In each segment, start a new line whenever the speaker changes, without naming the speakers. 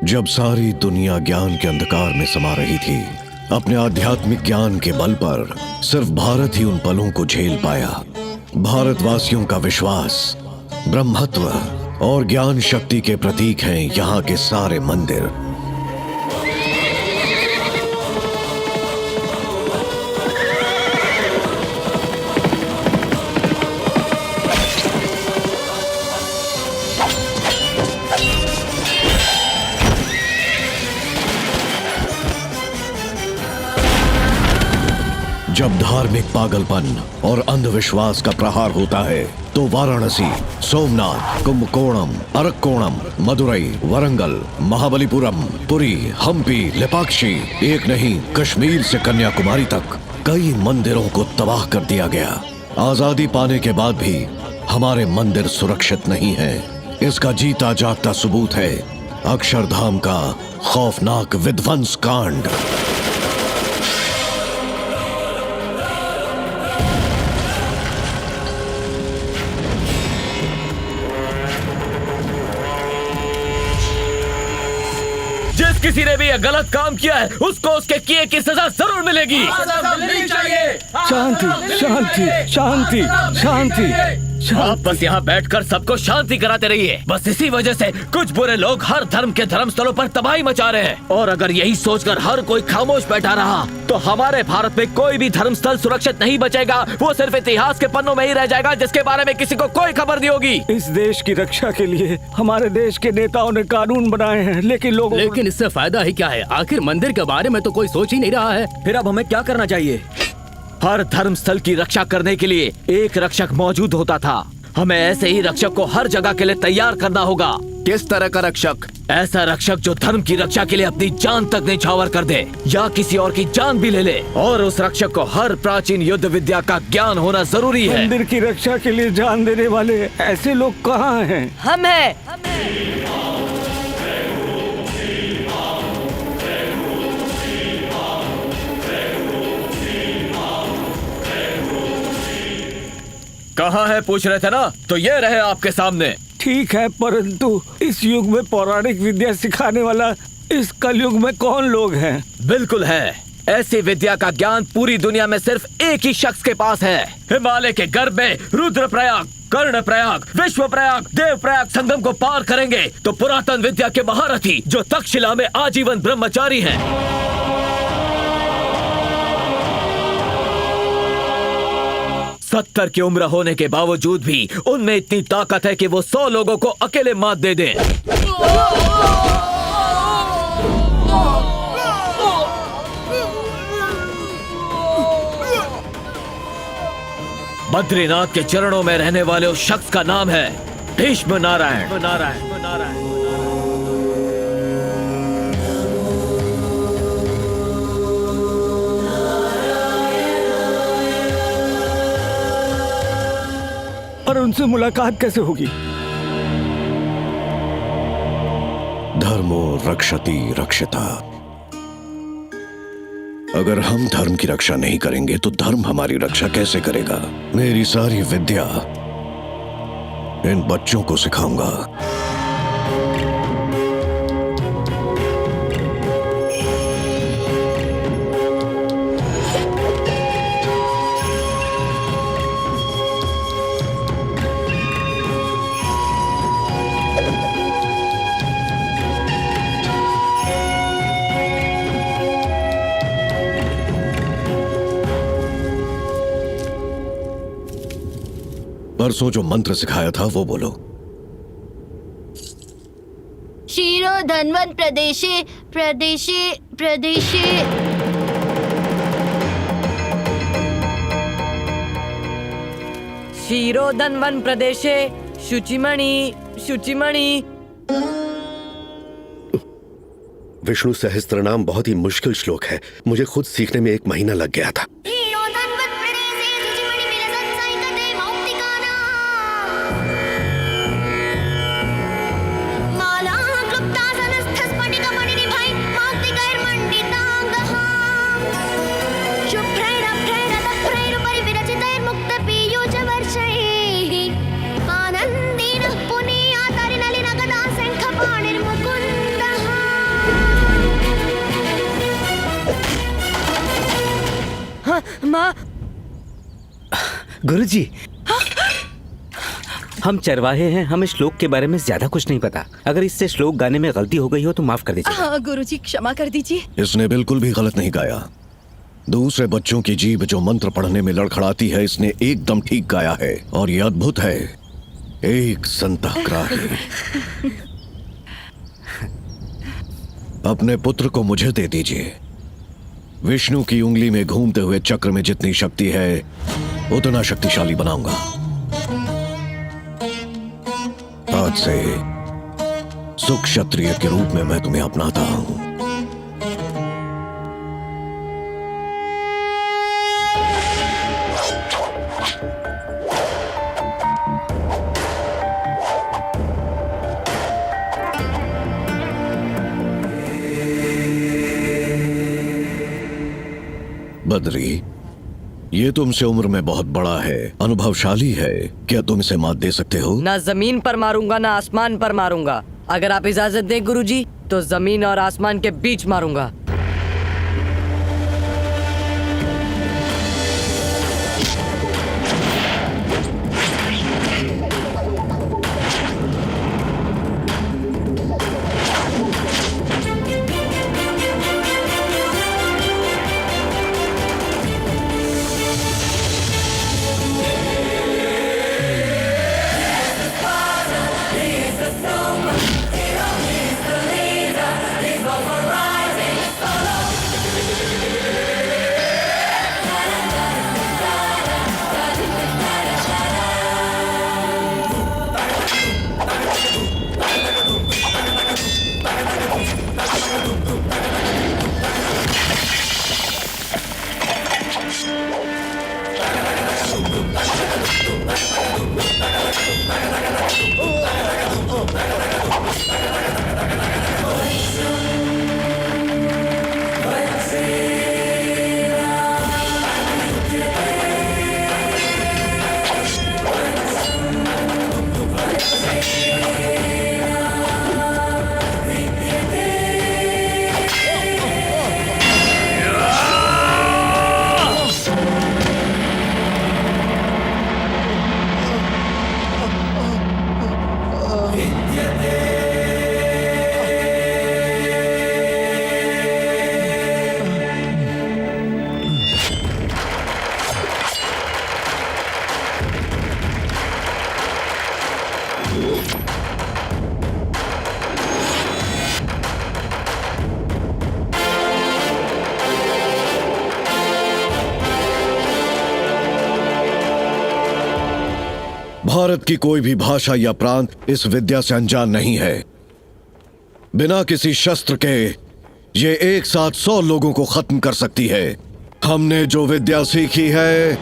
जब सारी दुनिया ज्ञान के अंधकार में समा रही थी, अपने आध्यात्मिक ज्ञान के बल पर सिर्फ भारत ही उन पलों को झेल पाया। भारतवासियों का विश्वास, ब्रह्मत्व और ज्ञान शक्ति के प्रतीक हैं यहाँ के सारे मंदिर। जब धार्मिक पागलपन और अंधविश्वास का प्रहार होता है तो वाराणसी, सोमनाथ, कुंभकोणम, अरक्कोणम, मदुरई, वरंगल, महाबलीपुरम, पुरी, हम्पी, लेपाक्षी, एक नहीं कश्मीर से कन्याकुमारी तक कई मंदिरों को तबाह कर दिया गया। आजादी पाने के बाद भी हमारे मंदिर सुरक्षित नहीं हैं। इसका जीता जागता सबूत है अक्षरधाम का खौफनाक विध्वंस कांड।
जिस किसी ने भी यह गलत काम किया है उसको उसके किए की सजा जरूर मिलेगी।
शांति शांति शांति शांति।
आप बस यहाँ बैठकर सबको शांति कराते रहिए। बस इसी वजह से कुछ बुरे लोग हर धर्म के धर्मस्थलों पर तबाही मचा रहे हैं, और अगर यही सोचकर हर कोई खामोश बैठा रहा तो हमारे भारत में कोई भी धर्मस्थल सुरक्षित नहीं बचेगा। वो सिर्फ इतिहास के पन्नों में ही रह जाएगा जिसके बारे में किसी को कोई खबर नहीं होगी।
इस देश की रक्षा के लिए हमारे देश के नेताओं ने कानून बनाए हैं, लेकिन
इससे फायदा ही क्या है? आखिर मंदिर के बारे में तो कोई सोच ही नहीं रहा है।
फिर अब हमें क्या करना चाहिए? हर धर्मस्थल की रक्षा करने के लिए एक रक्षक मौजूद होता था। हमें ऐसे ही रक्षक को हर जगह के लिए तैयार करना होगा।
किस तरह का रक्षक?
ऐसा रक्षक जो धर्म की रक्षा के लिए अपनी जान तक न्यौछावर कर दे या किसी और की जान भी ले ले। और उस रक्षक को हर प्राचीन युद्ध विद्या का ज्ञान होना जरूरी है।
मंदिर की रक्षा के लिए जान देने वाले ऐसे लोग कहाँ हैं?
हम हैं।
कहाँ है पूछ रहे थे ना, तो ये रहे आपके सामने।
ठीक है, परंतु इस युग में पौराणिक विद्या सिखाने वाला इस कलयुग में कौन लोग हैं?
बिल्कुल है। ऐसी विद्या का ज्ञान पूरी दुनिया में सिर्फ एक ही शख्स के पास है। हिमालय के गर्भ में रुद्रप्रयाग, कर्णप्रयाग, विश्वप्रयाग, देवप्रयाग संगम को पार करेंगे तो पुरातन विद्या के महारथी जो तक्षशिला में आजीवन ब्रह्मचारी हैं, 70 की उम्र होने के बावजूद भी उनमें इतनी ताकत है कि वो 100 लोगों को अकेले मात दे दें। बद्रीनाथ के चरणों में रहने वाले उस शख्स का नाम है भीष्म नारायण।
और उनसे मुलाकात कैसे होगी?
धर्मो रक्षति रक्षिता। अगर हम धर्म की रक्षा नहीं करेंगे तो धर्म हमारी रक्षा कैसे करेगा? मेरी सारी विद्या इन बच्चों को सिखाऊंगा। परसों जो मंत्र सिखाया था वो बोलो।
क्षीरो धन्वन प्रदेशे प्रदेशे प्रदेशे।
क्षीरो धन्वन प्रदेशे शुचिमणि शुचिमणि।
विष्णु सहस्त्रनाम बहुत ही मुश्किल श्लोक है, मुझे खुद सीखने में 1 महीना लग गया था।
माँ,
गुरुजी, हम चरवाहे हैं, हमें श्लोक के बारे में ज्यादा कुछ नहीं पता। अगर इससे श्लोक गाने में गलती हो गई हो तो माफ कर दीजिए।
हाँ गुरुजी, क्षमा कर दीजिए।
इसने बिल्कुल भी गलत नहीं गाया। दूसरे बच्चों की जीभ जो मंत्र पढ़ने में लड़खड़ाती है, इसने एकदम ठीक गाया है और ये अद्भुत है। एक संतग्राही। अपने पुत्र को मुझे दे दीजिए। विष्णु की उंगली में घूमते हुए चक्र में जितनी शक्ति है उतना शक्तिशाली बनाऊंगा। आज से सुख क्षत्रिय के रूप में मैं तुम्हें अपनाता हूं। बद्री, ये तुमसे उम्र में बहुत बड़ा है, अनुभवशाली है, क्या तुम इसे मात दे सकते हो?
ना जमीन पर मारूंगा ना आसमान पर मारूंगा। अगर आप इजाजत दें गुरुजी, तो जमीन और आसमान के बीच मारूंगा।
भारत की कोई भी भाषा या प्रांत इस विद्या से अनजान नहीं है। बिना किसी शस्त्र के ये एक साथ 100 लोगों को खत्म कर सकती है। हमने जो विद्या सीखी है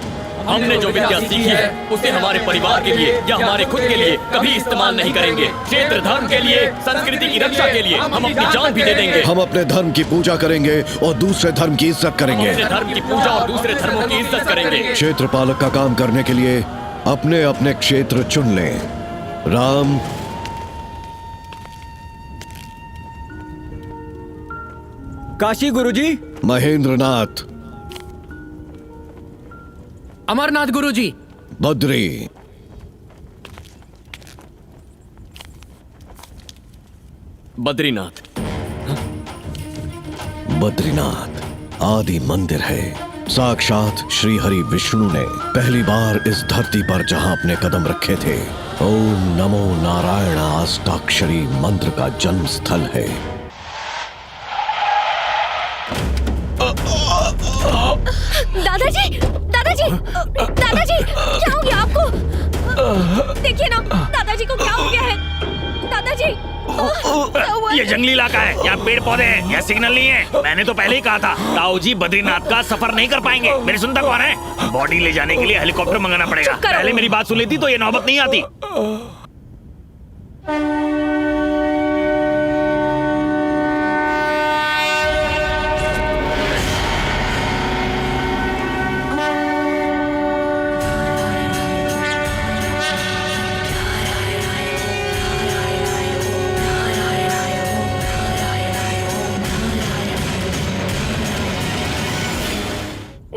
उसे हमारे परिवार के लिए या हमारे खुद के लिए कभी इस्तेमाल नहीं करेंगे। क्षेत्र धर्म के लिए, संस्कृति की रक्षा के लिए हम अपनी जान भी दे देंगे।
हम अपने धर्म की पूजा करेंगे और दूसरे धर्म की इज्जत करेंगे।
धर्म की पूजा और दूसरे धर्मों की इज्जत करेंगे।
क्षेत्र पालक का काम करने के लिए अपने अपने क्षेत्र चुन लें। राम,
काशी गुरुजी,
महेंद्रनाथ,
अमरनाथ गुरुजी,
बद्री,
बद्रीनाथ।
बद्रीनाथ आदि मंदिर है। साक्षात श्री हरि विष्णु ने पहली बार इस धरती पर जहां अपने कदम रखे थे। ओम नमो नारायण अष्टाक्षरी मंत्र का जन्म स्थल है।
दादाजी, दादाजी, दादाजी, क्या हो गया आपको? देखिए ना, दादाजी को क्या हो गया है? दादाजी।
ये जंगली इलाका है, यहाँ पेड़ पौधे हैं, यहाँ सिग्नल नहीं है। मैंने तो पहले ही कहा था ताऊ जी बद्रीनाथ का सफर नहीं कर पाएंगे। मेरी सुनता कौन है? बॉडी ले जाने के लिए हेलीकॉप्टर मंगाना पड़ेगा। पहले मेरी बात सुन लेती तो ये नौबत नहीं आती।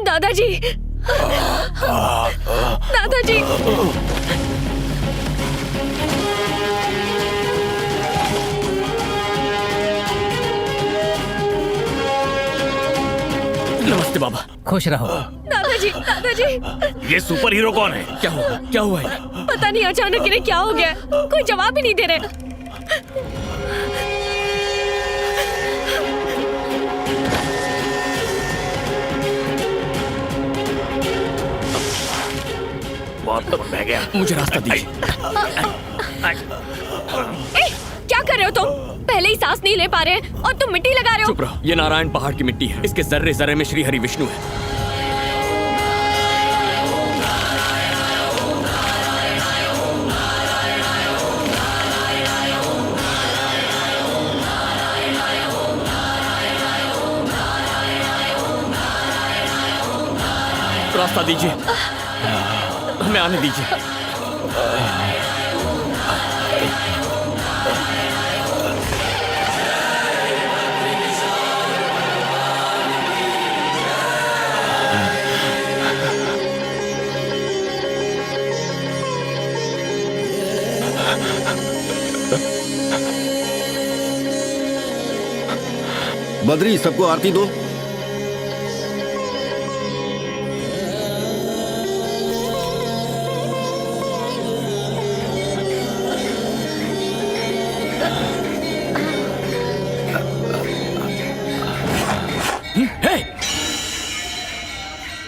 दादाजी, दादाजी,
नमस्ते बाबा। खुश रहो।
दादाजी, दादाजी।
ये सुपर हीरो कौन है?
क्या हुआ? क्या हुआ है?
पता नहीं अचानक इन्हें क्या हो गया, कोई जवाब ही नहीं दे रहे।
बहुत तो बह गया।
मुझे रास्ता दीजिए।
क्या कर रहे हो तुम? पहले ही सांस नहीं ले पा रहे और तुम मिट्टी लगा रहे हो।
चुप रहो। ये नारायण पहाड़ की मिट्टी है। इसके जर्रे जर्रे में श्री हरि विष्णु है। रास्ता दीजिए, हमें आने दीजिए।
बद्री, सबको आरती दो।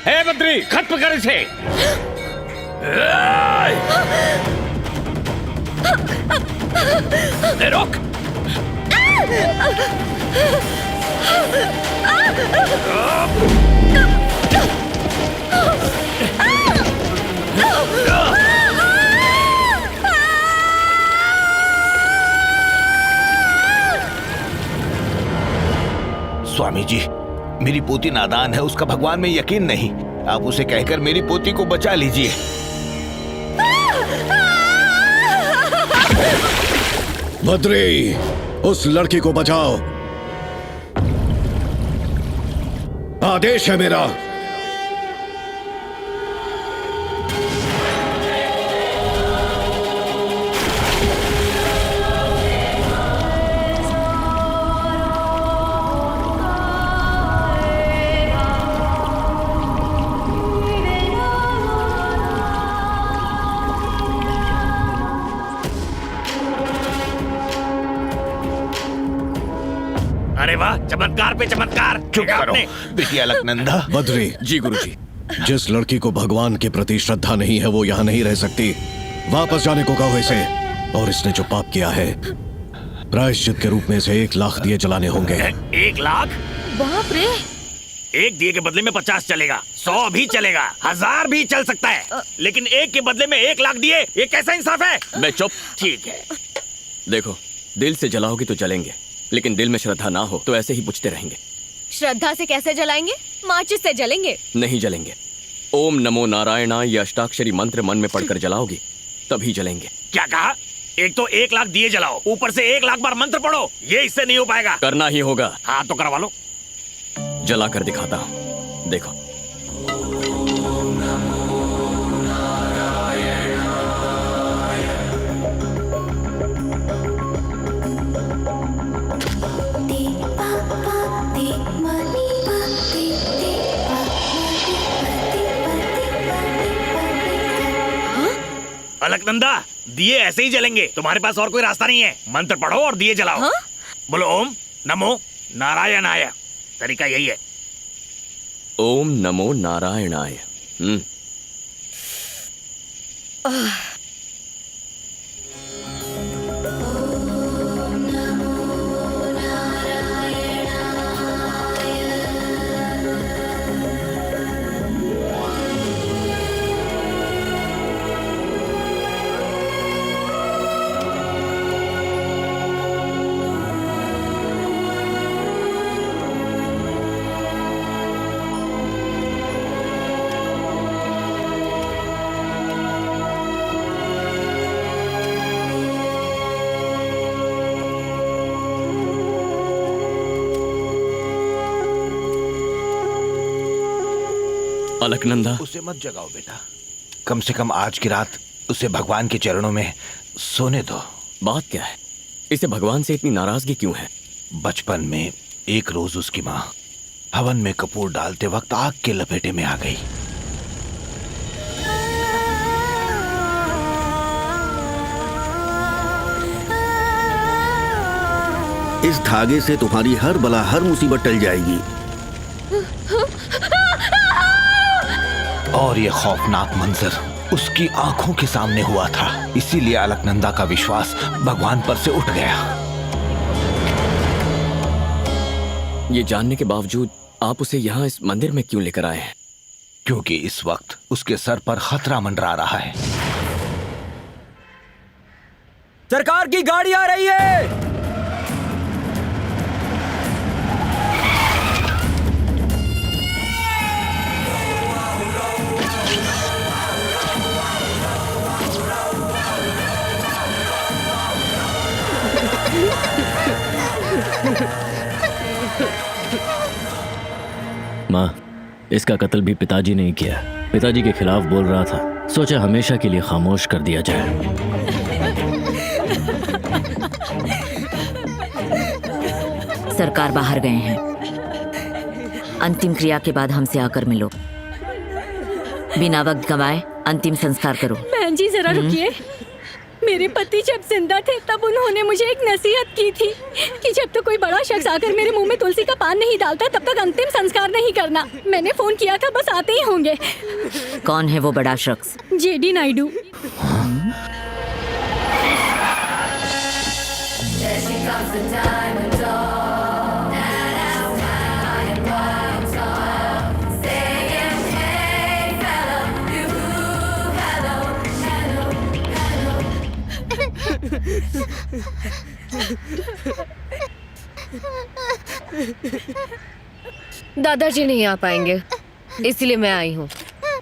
हे बद्री, खत्म कर इसे। रोक।
स्वामी जी, मेरी पोती नादान है, उसका भगवान में यकीन नहीं। आप उसे कहकर मेरी पोती को बचा लीजिए।
बद्री, उस लड़की को बचाओ। आदेश है मेरा।
अरे वाह, चमत्कार पे चमत्कार।
चुप करो बिटिया अलकनंदा।
बद्री।
जी गुरुजी।
जिस लड़की को भगवान के प्रति श्रद्धा नहीं है वो यहाँ नहीं रह सकती। वापस जाने को कहो इसे। और इसने जो पाप किया है, प्रायश्चित के रूप में इसे 1 लाख दिए जलाने होंगे।
1 लाख?
बाप रे।
एक दिए के बदले में 50 चलेगा, 100 भी चलेगा, 1000 भी चल सकता है, लेकिन एक के बदले में 1 लाख दिए, ये कैसा इंसाफ है?
मैं चुप।
ठीक है।
देखो, दिल से जलाओगी तो जलेंगे, लेकिन दिल में श्रद्धा ना हो तो ऐसे ही बुझते रहेंगे।
श्रद्धा से कैसे जलाएंगे? माचिस से जलेंगे।
नहीं जलेंगे। ओम नमो नारायणाय ये अष्टाक्षरी मंत्र मन में पढ़कर जलाओगी, तभी जलेंगे।
क्या कहा? एक तो 1 लाख दिए जलाओ, ऊपर से 1 लाख बार मंत्र पढ़ो, ये इससे नहीं हो पाएगा।
करना ही होगा।
हाँ तो करवा लो।
जला कर दिखाता हूँ, देखो।
अलकनंदा, दिए ऐसे ही जलेंगे, तुम्हारे पास और कोई रास्ता नहीं है। मंत्र पढ़ो और दिए जलाओ।
हाँ?
बोलो ओम नमो नारायणाय। तरीका यही है।
ओम नमो नारायणाय। अलकनंदा,
उसे मत जगाओ बेटा, कम से कम आज की रात उसे भगवान के चरणों में सोने दो।
बात क्या है? इसे भगवान से इतनी नाराजगी क्यों है?
बचपन में एक रोज उसकी माँ हवन में कपूर डालते वक्त आग के लपेटे में आ गई।
इस धागे से तुम्हारी हर बला हर मुसीबत टल जाएगी।
और ये खौफनाक मंजर उसकी आंखों के सामने हुआ था, इसीलिए अलकनंदा का विश्वास भगवान पर से उठ गया।
ये जानने के बावजूद आप उसे यहाँ इस मंदिर में क्यों लेकर आए हैं?
क्योंकि इस वक्त उसके सर पर खतरा मंडरा रहा है।
सरकार की गाड़ी आ रही है।
माँ, इसका कत्ल भी पिताजी ने ही किया। पिताजी के खिलाफ बोल रहा था, सोचा हमेशा के लिए खामोश कर दिया जाए।
सरकार बाहर गए हैं, अंतिम क्रिया के बाद हमसे आकर मिलो। बिना वक्त गंवाए अंतिम संस्कार करो।
बहन जी जरा रुकिए। मेरे पति जब जिंदा थे तब उन्होंने मुझे एक नसीहत की थी कि जब तो कोई बड़ा शख्स आकर मेरे मुंह में तुलसी का पान नहीं डालता तब तक अंतिम संस्कार नहीं करना। मैंने फोन किया था, बस आते ही होंगे।
कौन है वो बड़ा शख्स?
जेडी नायडू।
दादाजी नहीं आ पाएंगे, इसलिए मैं आई हूँ।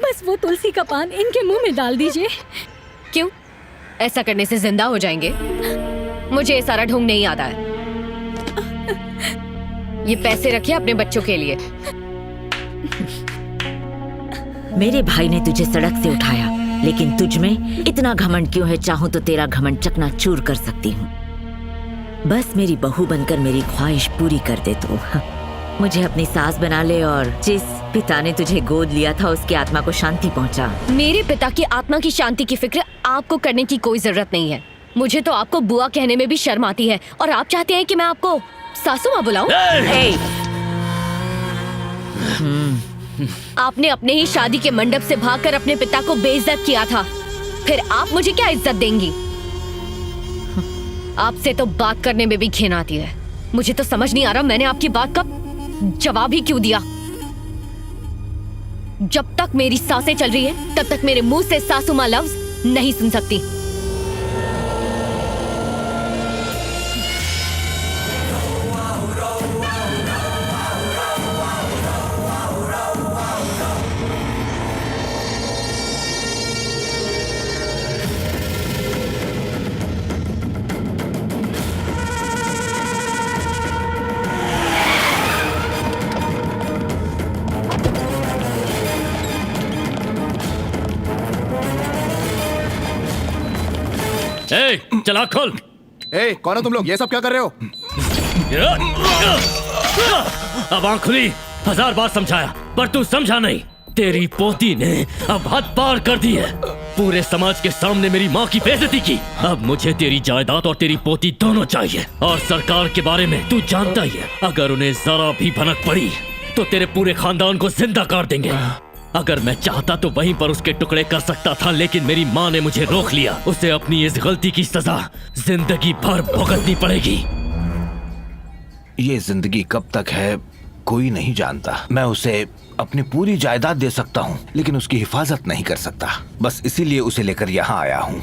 बस वो तुलसी का पान इनके मुंह में डाल दीजिए।
क्यों? ऐसा करने से जिंदा हो जाएंगे? मुझे ये सारा ढोंग नहीं आता है। ये पैसे रखिए अपने बच्चों के लिए।
मेरे भाई ने तुझे सड़क से उठाया, लेकिन तुझ में इतना घमंड क्यों है? चाहूं तो तेरा घमंड चकनाचूर कर सकती हूँ। बस मेरी बहू बनकर मेरी ख्वाहिश पूरी कर दे तो। मुझे अपनी सास बना ले और जिस पिता ने तुझे गोद लिया था उसकी आत्मा को शांति पहुंचा।
मेरे पिता की आत्मा की शांति की फिक्र आपको करने की कोई जरूरत नहीं है। मुझे तो आपको बुआ कहने में भी शर्म आती है और आप चाहते हैं कि मैं आपको सासू माँ बुलाऊं? आपने अपने ही शादी के मंडप से भागकर अपने पिता को बेइज्जत किया था, फिर आप मुझे क्या इज्जत देंगी? आपसे तो बात करने में भी घिन आती है। मुझे तो समझ नहीं आ रहा मैंने आपकी बात का जवाब ही क्यों दिया। जब तक मेरी सांसें चल रही है तब तक मेरे मुंह से सासू माँ लफ्ज नहीं सुन सकती।
चला खोल।
कौन हो तुम लोग? ये सब क्या कर रहे हो?
अब आँख खुली, 1000 बार समझाया पर तू समझा नहीं। तेरी पोती ने अब हद पार कर दी है। पूरे समाज के सामने मेरी माँ की बेइज्जती की। अब मुझे तेरी जायदाद और तेरी पोती दोनों चाहिए। और सरकार के बारे में तू जानता ही है, अगर उन्हें जरा भी भनक पड़ी तो तेरे पूरे खानदान को जिंदा कर देंगे। अगर मैं चाहता तो वहीं पर उसके टुकड़े कर सकता था, लेकिन मेरी माँ ने मुझे रोक लिया। उसे अपनी इस गलती की सजा जिंदगी भर भुगतनी पड़ेगी।
ये जिंदगी कब तक है कोई नहीं जानता। मैं उसे अपनी पूरी जायदाद दे सकता हूँ, लेकिन उसकी हिफाजत नहीं कर सकता। बस इसीलिए उसे लेकर यहाँ आया हूँ।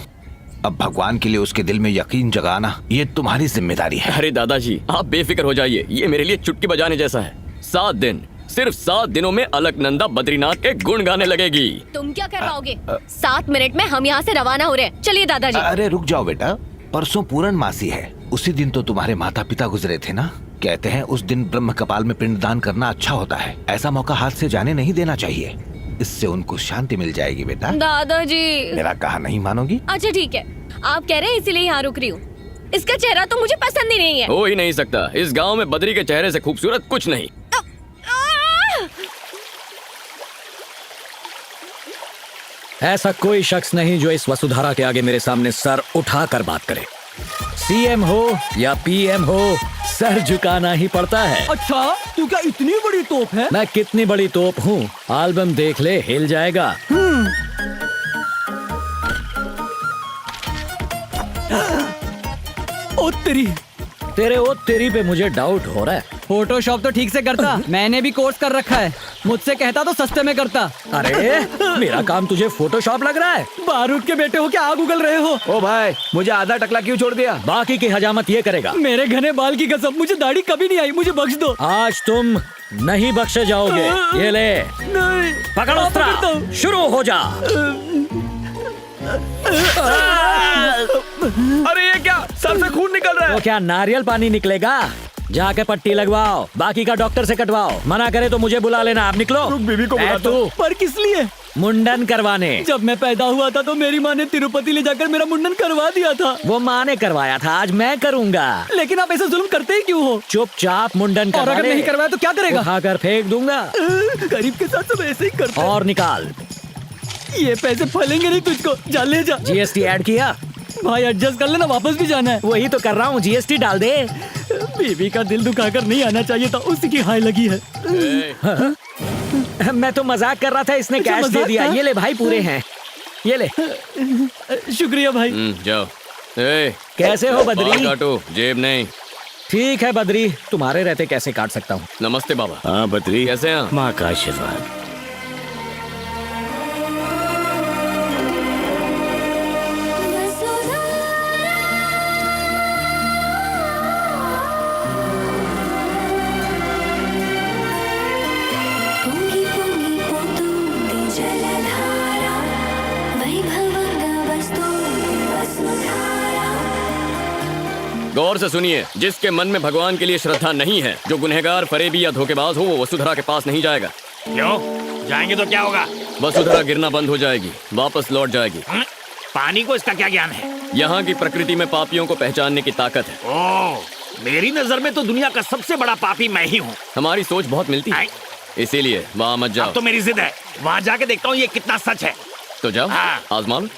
अब भगवान के लिए उसके दिल में यकीन जगाना ये तुम्हारी जिम्मेदारी है।
अरे दादाजी, आप बेफिक्र हो जाइए। ये मेरे लिए चुटकी बजाने जैसा है। 7 दिन, सिर्फ 7 दिनों में अलकनंदा बद्रीनाथ के गुण गाने लगेगी।
तुम क्या कर पाओगे? 7 मिनट में हम यहाँ से रवाना हो रहे हैं। चलिए दादाजी।
अरे रुक जाओ बेटा, परसों पूर्णमासी है। उसी दिन तो तुम्हारे माता पिता गुजरे थे ना। कहते हैं उस दिन ब्रह्म कपाल में पिंडदान करना अच्छा होता है। ऐसा मौका हाथ से जाने नहीं देना चाहिए। इससे उनको शांति मिल जाएगी बेटा।
दादाजी।
मेरा कहा नहीं मानोगी?
अच्छा ठीक है, आप कह रहे हैं इसीलिए यहाँ रुक रही हूँ। इसका चेहरा तो मुझे पसंद ही नहीं है।
हो ही नहीं सकता, इस गांव में बद्री के चेहरे से खूबसूरत कुछ नहीं।
ऐसा कोई शख्स नहीं जो इस वसुधारा के आगे मेरे सामने सर उठाकर बात करे। सीएम हो या पीएम हो, सर झुकाना ही पड़ता है।
अच्छा, तू क्या इतनी बड़ी तोप है?
मैं कितनी बड़ी तोप हूँ, एल्बम देख ले, हिल जाएगा।
ओ तेरी,
तेरे ओ तेरी पे मुझे डाउट हो रहा है।
फोटोशॉप तो ठीक से करता, मैंने भी कोर्स कर रखा है। मुझसे कहता तो सस्ते में करता।
अरे मेरा काम तुझे फोटोशॉप लग रहा है?
बारूद के बेटे हो क्या आग उगल रहे हो?
ओ भाई, मुझे आधा टकला क्यों छोड़ दिया?
बाकी की हजामत ये करेगा।
मेरे घने बाल की कसम, मुझे दाढ़ी कभी नहीं आई, मुझे बख्श दो।
आज तुम नहीं बख्शे जाओगे। ये ले,
नहीं
पकड़ अस्त्र, शुरू हो जा।
अरे ये क्या, सर से खून निकल रहा है।
तो क्या नारियल पानी निकलेगा? जाके पट्टी लगवाओ, बाकी का डॉक्टर से कटवाओ। मना करे तो मुझे बुला लेना। आप निकलो।
बीबी को बुला
तू
पर किस लिए?
मुंडन करवाने।
जब मैं पैदा हुआ था तो मेरी माँ ने तिरुपति ले जाकर मेरा मुंडन करवा दिया था।
वो माँ ने करवाया था, आज मैं करूँगा।
लेकिन आप ऐसे जुल्म करते ही क्यों हो?
चुपचाप मुंडन करवा ले।
और अगर नहीं करवाया तो क्या करेगा?
उठाकर फेंक दूंगा।
गरीब के साथ सब ऐसे ही करते हैं।
और निकाल।
ये पैसे फलेंगे नहीं तुझको, जा ले जा।
जीएसटी ऐड किया?
भाई एडजस्ट कर लेना, वापस भी जाना है।
वही तो कर रहा हूँ, जीएसटी डाल दे।
बीवी का दिल दुखाकर नहीं आना चाहिए था, उसी की हाय लगी है।
मैं तो मजाक कर रहा था, इसने
अच्छा,
कैश दे
मजाक
दिया।
था?
ये ले भाई, पूरे हैं, ये ले।
शुक्रिया भाई।
जाओ।
कैसे हो बद्री?
बाल काटो, जेब नहीं।
ठीक है बद्री, तुम्हारे रहते कैसे काट सकता हूँ।
नमस्ते बाबा।
हाँ बद्री,
कैसे हैं?
माँ का आशीर्वाद।
गौर से सुनिए, जिसके मन में भगवान के लिए श्रद्धा नहीं है, जो गुनहगार, फरेबी या धोखेबाज हो, वो वसुधरा के पास नहीं जाएगा।
क्यों? जाएंगे तो क्या होगा?
वसुधरा गिरना बंद हो जाएगी, वापस लौट जाएगी।
पानी को इसका क्या ज्ञान है?
यहाँ की प्रकृति में पापियों को पहचानने की ताकत है।
ओह, मेरी नजर में तो दुनिया का सबसे बड़ा पापी मैं ही हूँ।
हमारी सोच बहुत मिलती है, इसीलिए वहाँ मत जाओ।
अब तो मेरी जिद है, वहाँ जाके देखता हूँ ये कितना सच है।
तो जाओ, आजमा लो।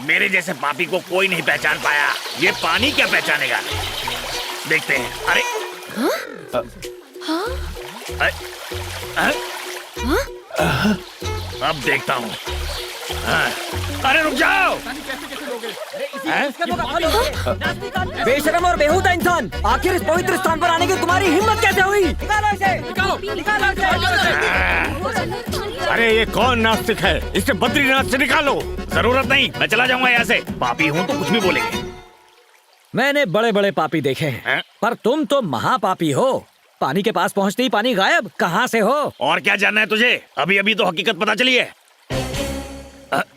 मेरे जैसे पापी को कोई नहीं पहचान पाया, ये पानी क्या पहचानेगा? देखते हैं। अरे अब देखता हूँ। अरे रुक जाओ।
बेशरम और बेहुदा इंसान, आखिर इस पवित्र स्थान पर आने की तुम्हारी हिम्मत कैसे हुई? निकालो इसे, निकालो इसे।
अरे ये कौन नास्तिक है? इसे बद्रीनाथ से निकालो। जरूरत नहीं, मैं चला जाऊंगा यहाँ से। पापी हूँ तो कुछ भी बोलेंगे।
मैंने बड़े बड़े पापी देखे हैं, पर तुम तो महापापी हो। पानी के पास पहुँचते ही पानी गायब। कहाँ से हो?
और क्या जानना है तुझे? अभी अभी तो हकीकत पता चली है।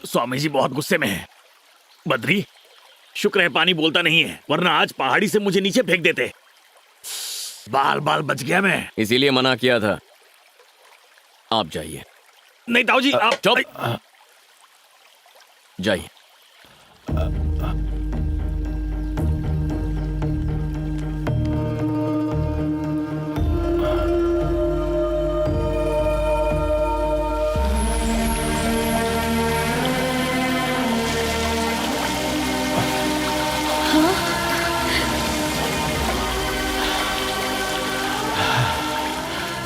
स्वामी जी बहुत गुस्से में हैं। बद्री, शुक्र है पानी बोलता नहीं है, वरना आज पहाड़ी से मुझे नीचे फेंक देते। बाल बाल बच गया मैं।
इसीलिए मना किया था। आप जाइए।
नहीं ताऊ जी, आप
चुप। जाइए।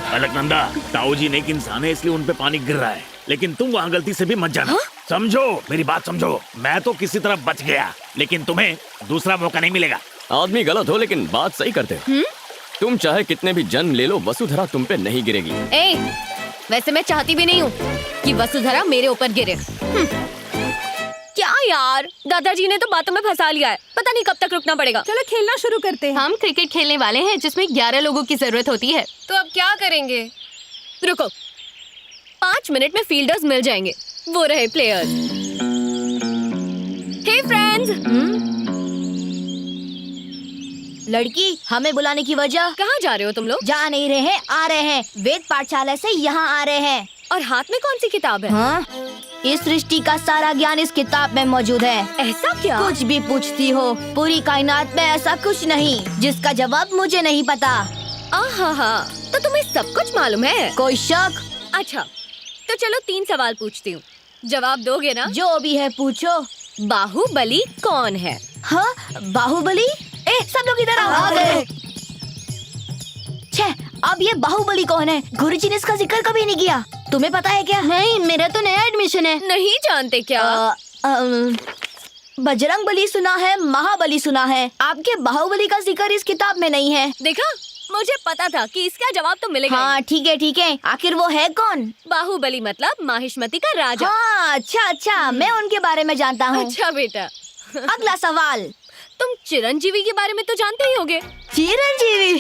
अलकनंदा, ताऊ जी नेक इंसान है, इसलिए उन पे पानी गिर रहा है, लेकिन तुम वहाँ गलती से भी मत जाना। समझो, मेरी बात समझो। मैं तो किसी तरह बच गया, लेकिन तुम्हें दूसरा मौका नहीं मिलेगा।
आदमी गलत हो, लेकिन बात सही करते हो। तुम चाहे कितने भी जन्म ले लो, वसुधरा तुम पे नहीं गिरेगी।
वैसे मैं चाहती भी नहीं हूँ कि वसुधरा मेरे ऊपर गिरे। क्या यार, दादाजी ने तो बातों में फंसा लिया है। पता नहीं कब तक रुकना पड़ेगा।
चलो खेलना शुरू करते हैं।
हम क्रिकेट खेलने वाले हैं जिसमें 11 लोगों की जरूरत होती है। तो अब क्या करेंगे? रुको, 5 मिनट में फील्डर्स मिल जाएंगे। वो रहे प्लेयर्स। हे फ्रेंड्स।
लड़की, हमें बुलाने की वजह?
कहाँ जा रहे हो तुम लोग?
जा नहीं रहे हैं, आ रहे हैं। वेद पाठशाला से यहाँ आ रहे हैं।
और हाथ में कौन सी किताब है?
हाँ, इस सृष्टि का सारा ज्ञान इस किताब में मौजूद है।
ऐसा क्या?
कुछ भी पूछती हो, पूरी कायनात में ऐसा कुछ नहीं जिसका जवाब मुझे नहीं पता।
आहा, तो तुम्हें सब कुछ मालूम है?
कोई शक?
अच्छा, तो चलो 3 सवाल पूछती हूँ, जवाब दोगे ना?
जो भी है पूछो।
बाहुबली कौन है?
हाँ, बाहुबली? सब लोग इधर आओ। आ गए। छे, अब ये बाहुबली कौन है? गुरुजी ने इसका जिक्र कभी नहीं किया। तुम्हें पता है क्या? नहीं, मेरा तो नया एडमिशन है।
नहीं जानते क्या?
बजरंग बली सुना है, महाबली सुना है, आपके बाहुबली का जिक्र इस किताब में नहीं है।
देखा, मुझे पता था कि इसका जवाब तो मिलेगा।
हाँ ठीक है, आखिर वो है कौन?
बाहुबली मतलब माहिष्मती का राजा।
हाँ, अच्छा, मैं उनके बारे में जानता हूँ।
अच्छा बेटा।
अगला सवाल,
तुम चिरंजीवी के बारे में तो जानते ही होगे।
चिरंजीवी?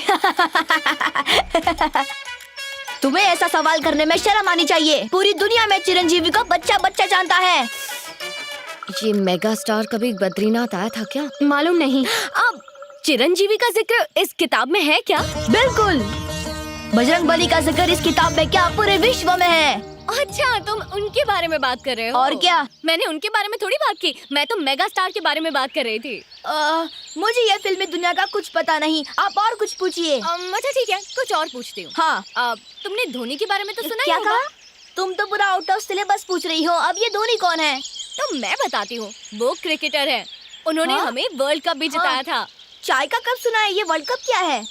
तुम्हें ऐसा सवाल करने में शर्म आनी चाहिए। पूरी दुनिया में चिरंजीवी को बच्चा जानता है।
ये मेगा स्टार कभी बद्रीनाथ आया था क्या?
मालूम नहीं।
अब चिरंजीवी का जिक्र इस किताब में है क्या?
बिल्कुल, बजरंग बली का जिक्र इस किताब में क्या पूरे विश्व में है।
अच्छा, तुम उनके बारे में बात कर रहे हो?
और क्या?
मैंने उनके बारे में थोड़ी बात की, मैं तो मेगा स्टार के बारे में बात कर रही थी।
मुझे ये फिल्मी दुनिया का कुछ पता नहीं, आप और कुछ पूछिए।
अच्छा ठीक है, कुछ और पूछती हूँ।
हाँ,
तुमने धोनी के बारे में तो सुना
क्या
ही होगा?
कहा? तुम तो पूरा आउट ऑफ सिलेबस पूछ रही हो। अब ये धोनी कौन है?
तो मैं बताती हूँ, वो क्रिकेटर है, उन्होंने हमें वर्ल्ड कप भी जिताया था।
चाय का कप सुना है, ये वर्ल्ड कप क्या है?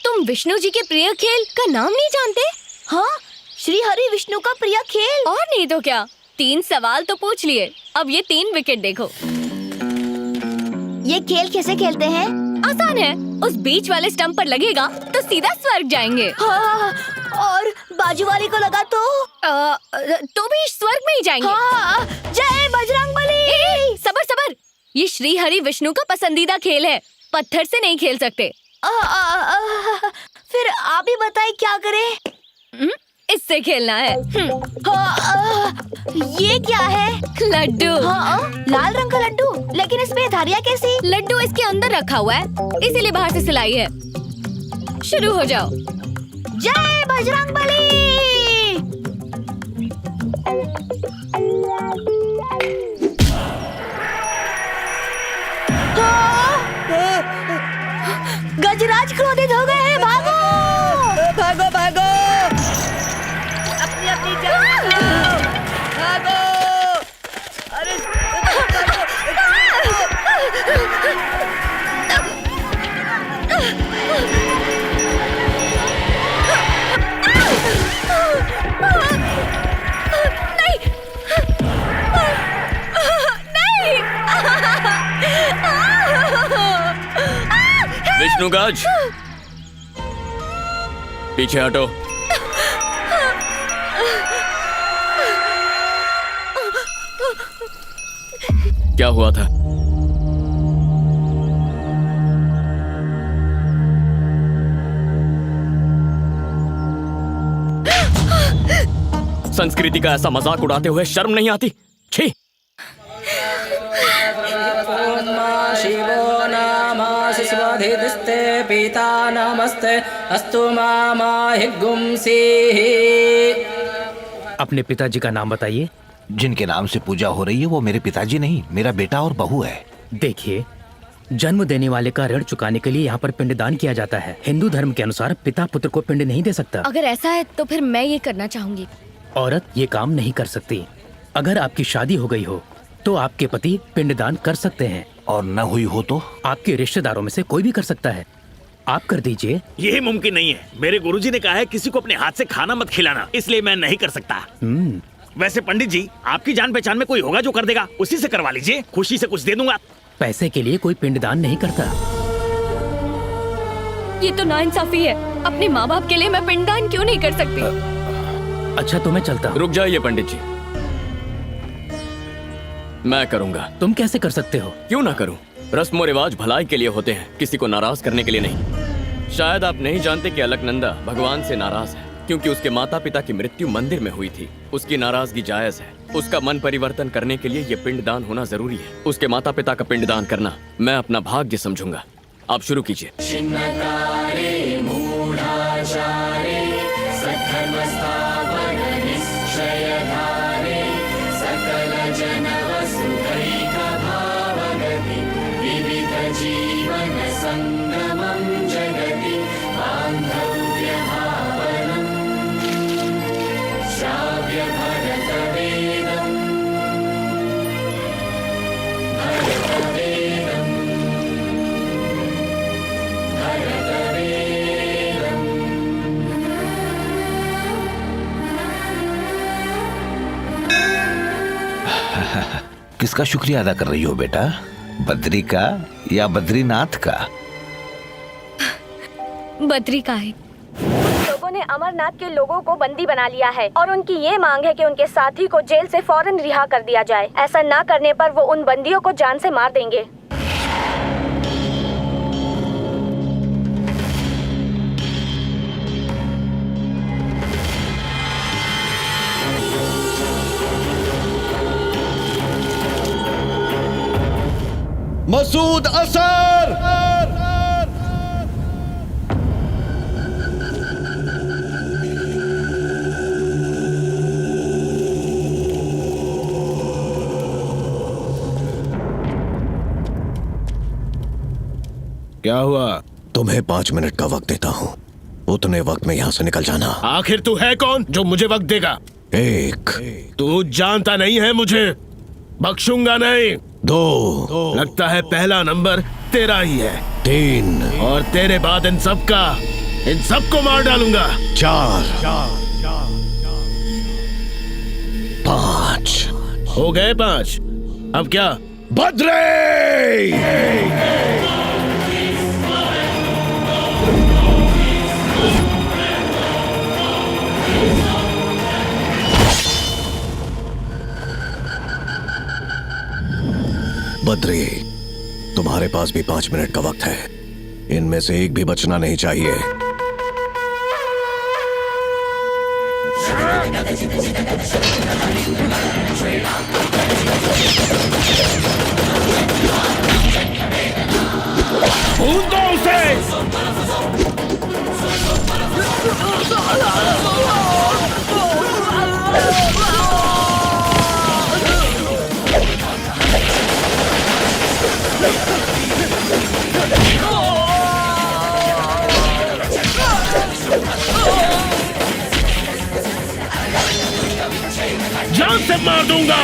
तुम विष्णु जी के प्रिय खेल का नाम नहीं जानते?
हाँ, श्री हरि विष्णु का प्रिय खेल।
और नहीं तो क्या, 3 सवाल तो पूछ लिए, अब ये 3 विकेट देखो।
ये खेल कैसे खेलते हैं?
आसान है, उस बीच वाले स्टंप पर लगेगा तो सीधा स्वर्ग जाएंगे।
हाँ, और बाजू वाले को लगा
तो भी स्वर्ग में ही जाएंगे।
हाँ, जय बजरंग बली।
सबर, ये श्री हरि विष्णु का पसंदीदा खेल है, पत्थर से नहीं खेल सकते।
फिर आप ही बताइए क्या करें?
इससे खेलना है।
ये क्या है?
लड्डू।
लाल रंग का लड्डू, लेकिन इसमें धारियाँ कैसी?
लड्डू इसके अंदर रखा हुआ है, इसीलिए बाहर से सिलाई है। शुरू हो जाओ।
जय बजरंग बली। गजराज क्रोधित हो गए हैं, भागो
भागो अपनी जान भागो। अरे
विष्णुगज, पीछे हटो। क्या हुआ था? संस्कृति का ऐसा मजाक उड़ाते हुए शर्म नहीं आती? छी!
शिवो नामासि स्वधिस्ते पिता नमस्ते अस्तु मामाहिगुंसी।
अपने पिताजी का नाम बताइए।
जिनके नाम से पूजा हो रही है वो मेरे पिताजी नहीं, मेरा बेटा और बहू है।
देखिए, जन्म देने वाले का ऋण चुकाने के लिए यहाँ पर पिंडदान किया जाता है। हिंदू धर्म के अनुसार पिता पुत्र को पिंड नहीं दे सकता।
अगर ऐसा है तो फिर मैं ये करना चाहूंगी।
औरत ये काम नहीं कर सकती। अगर आपकी शादी हो गई हो तो आपके पति पिंडदान कर सकते हैं,
और न हुई हो तो
आपके रिश्तेदारों में से कोई भी कर सकता है। आप कर दीजिए।
ये मुमकिन नहीं है। मेरे गुरुजी ने कहा है किसी को अपने हाथ से खाना मत खिलाना, इसलिए मैं नहीं कर सकता। वैसे पंडित जी, आपकी जान पहचान में कोई होगा जो कर देगा, उसी से करवा लीजिए, खुशी से कुछ दे दूंगा।
पैसे के लिए कोई पिंडदान नहीं करता।
ये तो नाइंसाफी है। अपने माँ बाप के लिए मैं पिंडदान क्यों नहीं कर सकती?
अच्छा तो मैं चलता हूँ।
रुक जाइए पंडित जी, मैं करूंगा।
तुम कैसे कर सकते हो?
क्यों ना करूं? रस्म रिवाज भलाई के लिए होते हैं, किसी को नाराज करने के लिए नहीं। शायद आप नहीं जानते कि अलकनंदा भगवान से नाराज है, क्योंकि उसके माता पिता की मृत्यु मंदिर में हुई थी। उसकी नाराजगी जायज है। उसका मन परिवर्तन करने के लिए ये पिंडदान होना जरूरी है। उसके माता पिता का पिंडदान करना मैं अपना भाग्य समझूंगा। आप शुरू कीजिए।
किसका शुक्रिया अदा कर रही हो बेटा? बद्री का या बद्रीनाथ का?
बद्री का है।
लोगों ने अमरनाथ के लोगों को बंदी बना लिया है और उनकी ये मांग है कि उनके साथी को जेल से फौरन रिहा कर दिया जाए। ऐसा ना करने पर वो उन बंदियों को जान से मार देंगे।
मसूद असर।
क्या हुआ?
तुम्हें 5 मिनट का वक्त देता हूँ, उतने वक्त में यहाँ से निकल जाना।
आखिर तू है कौन जो मुझे वक्त देगा?
1
तू जानता नहीं है मुझे, बख्शूंगा नहीं।
2
लगता है पहला नंबर तेरा ही है।
3
और तेरे बाद इन सबको मार डालूंगा।
4 5
हो गए 5। अब क्या?
बद्री! बद्री, तुम्हारे पास भी 5 मिनट का वक्त है। इनमें से एक भी बचना नहीं चाहिए।
भूल दो उसे। जान से मार दूंगा।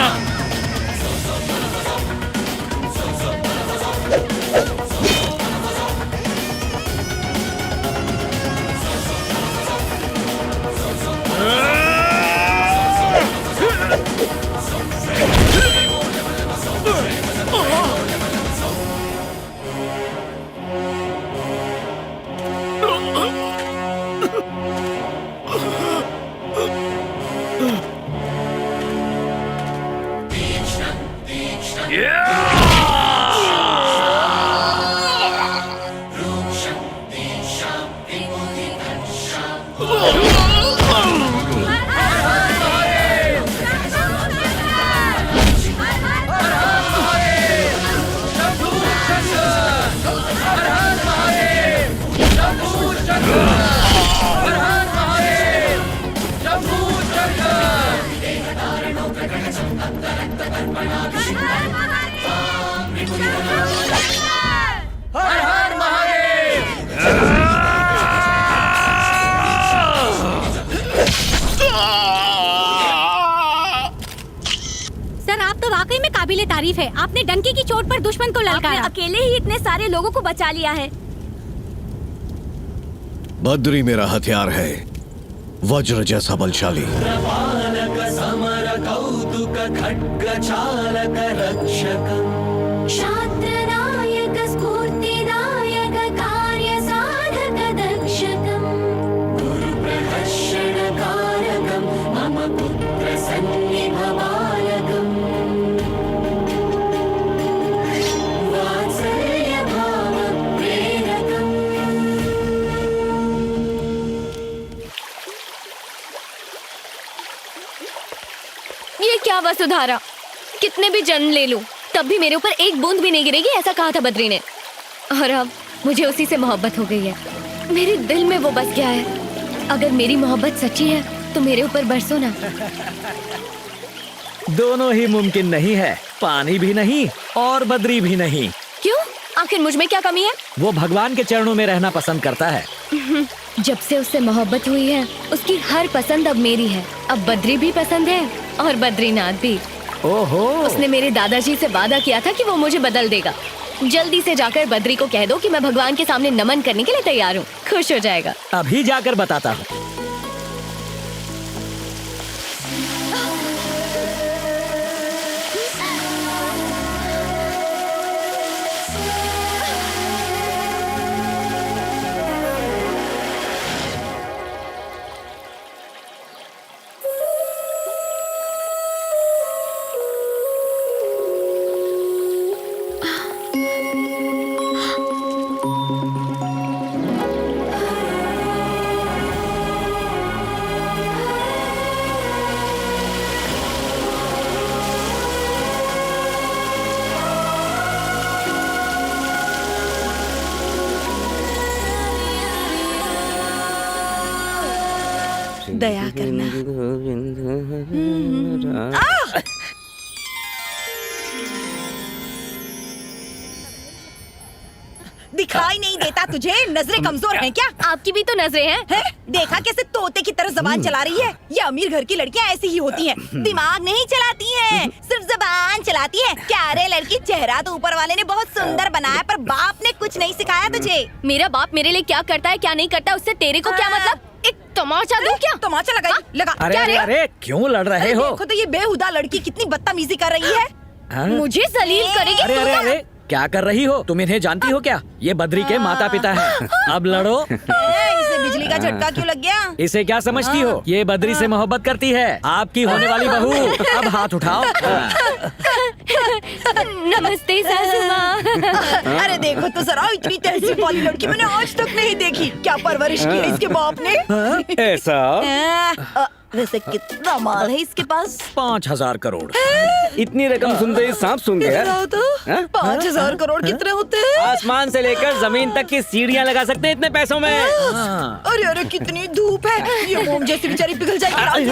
काबिले तारीफ है। आपने डंकी की चोट पर दुश्मन को ललकारा। अकेले ही इतने सारे लोगों को बचा लिया है।
बद्री मेरा हथियार है, वज्र जैसा बलशाली।
क्या वसुधारा, कितने भी जन्म ले लूं तब भी मेरे ऊपर एक बूंद भी नहीं गिरेगी, ऐसा कहा था बद्री ने। और अब मुझे उसी से मोहब्बत हो गई है। मेरे दिल में वो बस गया है। अगर मेरी मोहब्बत सच्ची है तो मेरे ऊपर बरसो ना।
दोनों ही मुमकिन नहीं है, पानी भी नहीं और बद्री भी नहीं।
क्यों? आखिर मुझ में क्या कमी है?
वो भगवान के चरणों में रहना पसंद करता है।
जब से उससे मोहब्बत हुई है उसकी हर पसंद अब मेरी है। अब बद्री भी पसंद है और बद्रीनाथ भी।
ओहो।
उसने मेरे दादाजी से वादा किया था कि वो मुझे बदल देगा। जल्दी से जाकर बद्री को कह दो कि मैं भगवान के सामने नमन करने के लिए तैयार हूँ। खुश हो जाएगा।
अभी जाकर बताता हूँ।
दया करना। दिखाई नहीं देता तुझे? नजरें कमजोर हैं क्या?
आपकी भी तो नजरें हैं।
देखा कैसे तोते की तरह जबान चला रही है? ये अमीर घर की लड़कियां ऐसी ही होती हैं, दिमाग नहीं चलाती हैं, सिर्फ जबान चलाती हैं। क्या रे लड़की, चेहरा तो ऊपर वाले ने बहुत सुंदर बनाया, पर बाप ने कुछ नहीं सिखाया तुझे।
मेरा बाप मेरे लिए क्या करता है क्या नहीं करता उससे तेरे को क्या मतलब? एक तमाचा दूं क्या?
तमाचा लगा।
अरे अरे अरे क्यों लड़ रहे हो?
देखो तो ये बेहुदा लड़की कितनी बदतमीजी कर रही है।
मुझे जलील करेगी?
अरे अरे अरे क्या कर रही हो? तुम इन्हें जानती हो क्या? ये बद्री के माता पिता हैं। अब लड़ो।
इसे बिजली का झटका क्यों लग गया?
इसे क्या समझती हो? ये बद्री से मोहब्बत करती है, आपकी होने वाली बहू। अब हाथ उठाओ।
नमस्ते सासू माँ।
अरे देखो तो जरा, इतनी तहजीब वाली लड़की मैंने आज तक नहीं देखी। क्या परवरिश की है इसके बाप ने?
ऐसा?
वैसे कितना माल है इसके पास?
5,000 करोड़। इतनी रकम सुनते ही सांप सूंघ गया।
5,000 करोड़ कितने होते हैं?
आसमान से लेकर जमीन तक की सीढ़ियाँ लगा सकते हैं इतने पैसों में।
अरे अरे कितनी धूप है, ये मोम जैसी बेचारी पिघल जाएगी।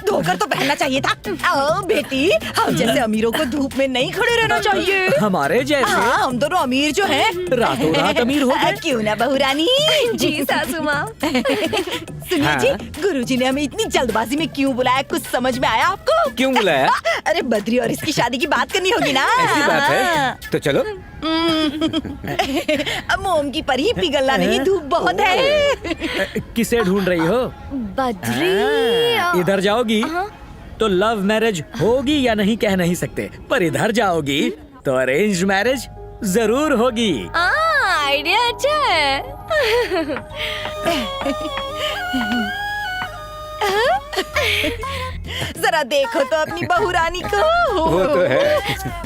धोकर तो पहनना चाहिए था। आओ बेटी, हम जैसे अमीरों को धूप में नहीं खड़े रहना चाहिए।
हमारे जैसे?
हम दोनों अमीर जो हैं,
रातों रात अमीर हो गए।
क्यों ना बहू रानी?
जी सासू माँ।
सुनिए जी, गुरुजी ने हमें इतनी जल्दबाजी में क्यों बुलाया, कुछ समझ में आया आपको?
क्यों बुलाया?
अरे बद्री और इसकी शादी की बात करनी होगी ना।
ऐसी बात है तो चलो।
अब मोम की परी पिघलना नहीं, धूप बहुत है।
किसे ढूंढ रही हो?
बद्री।
इधर जाओगी तो लव मैरिज होगी या नहीं कह नहीं सकते, पर इधर जाओगी तो अरेंज मैरिज जरूर होगी।
आइडिया अच्छा है।
जरा देखो तो अपनी बहू रानी को।
वो तो है।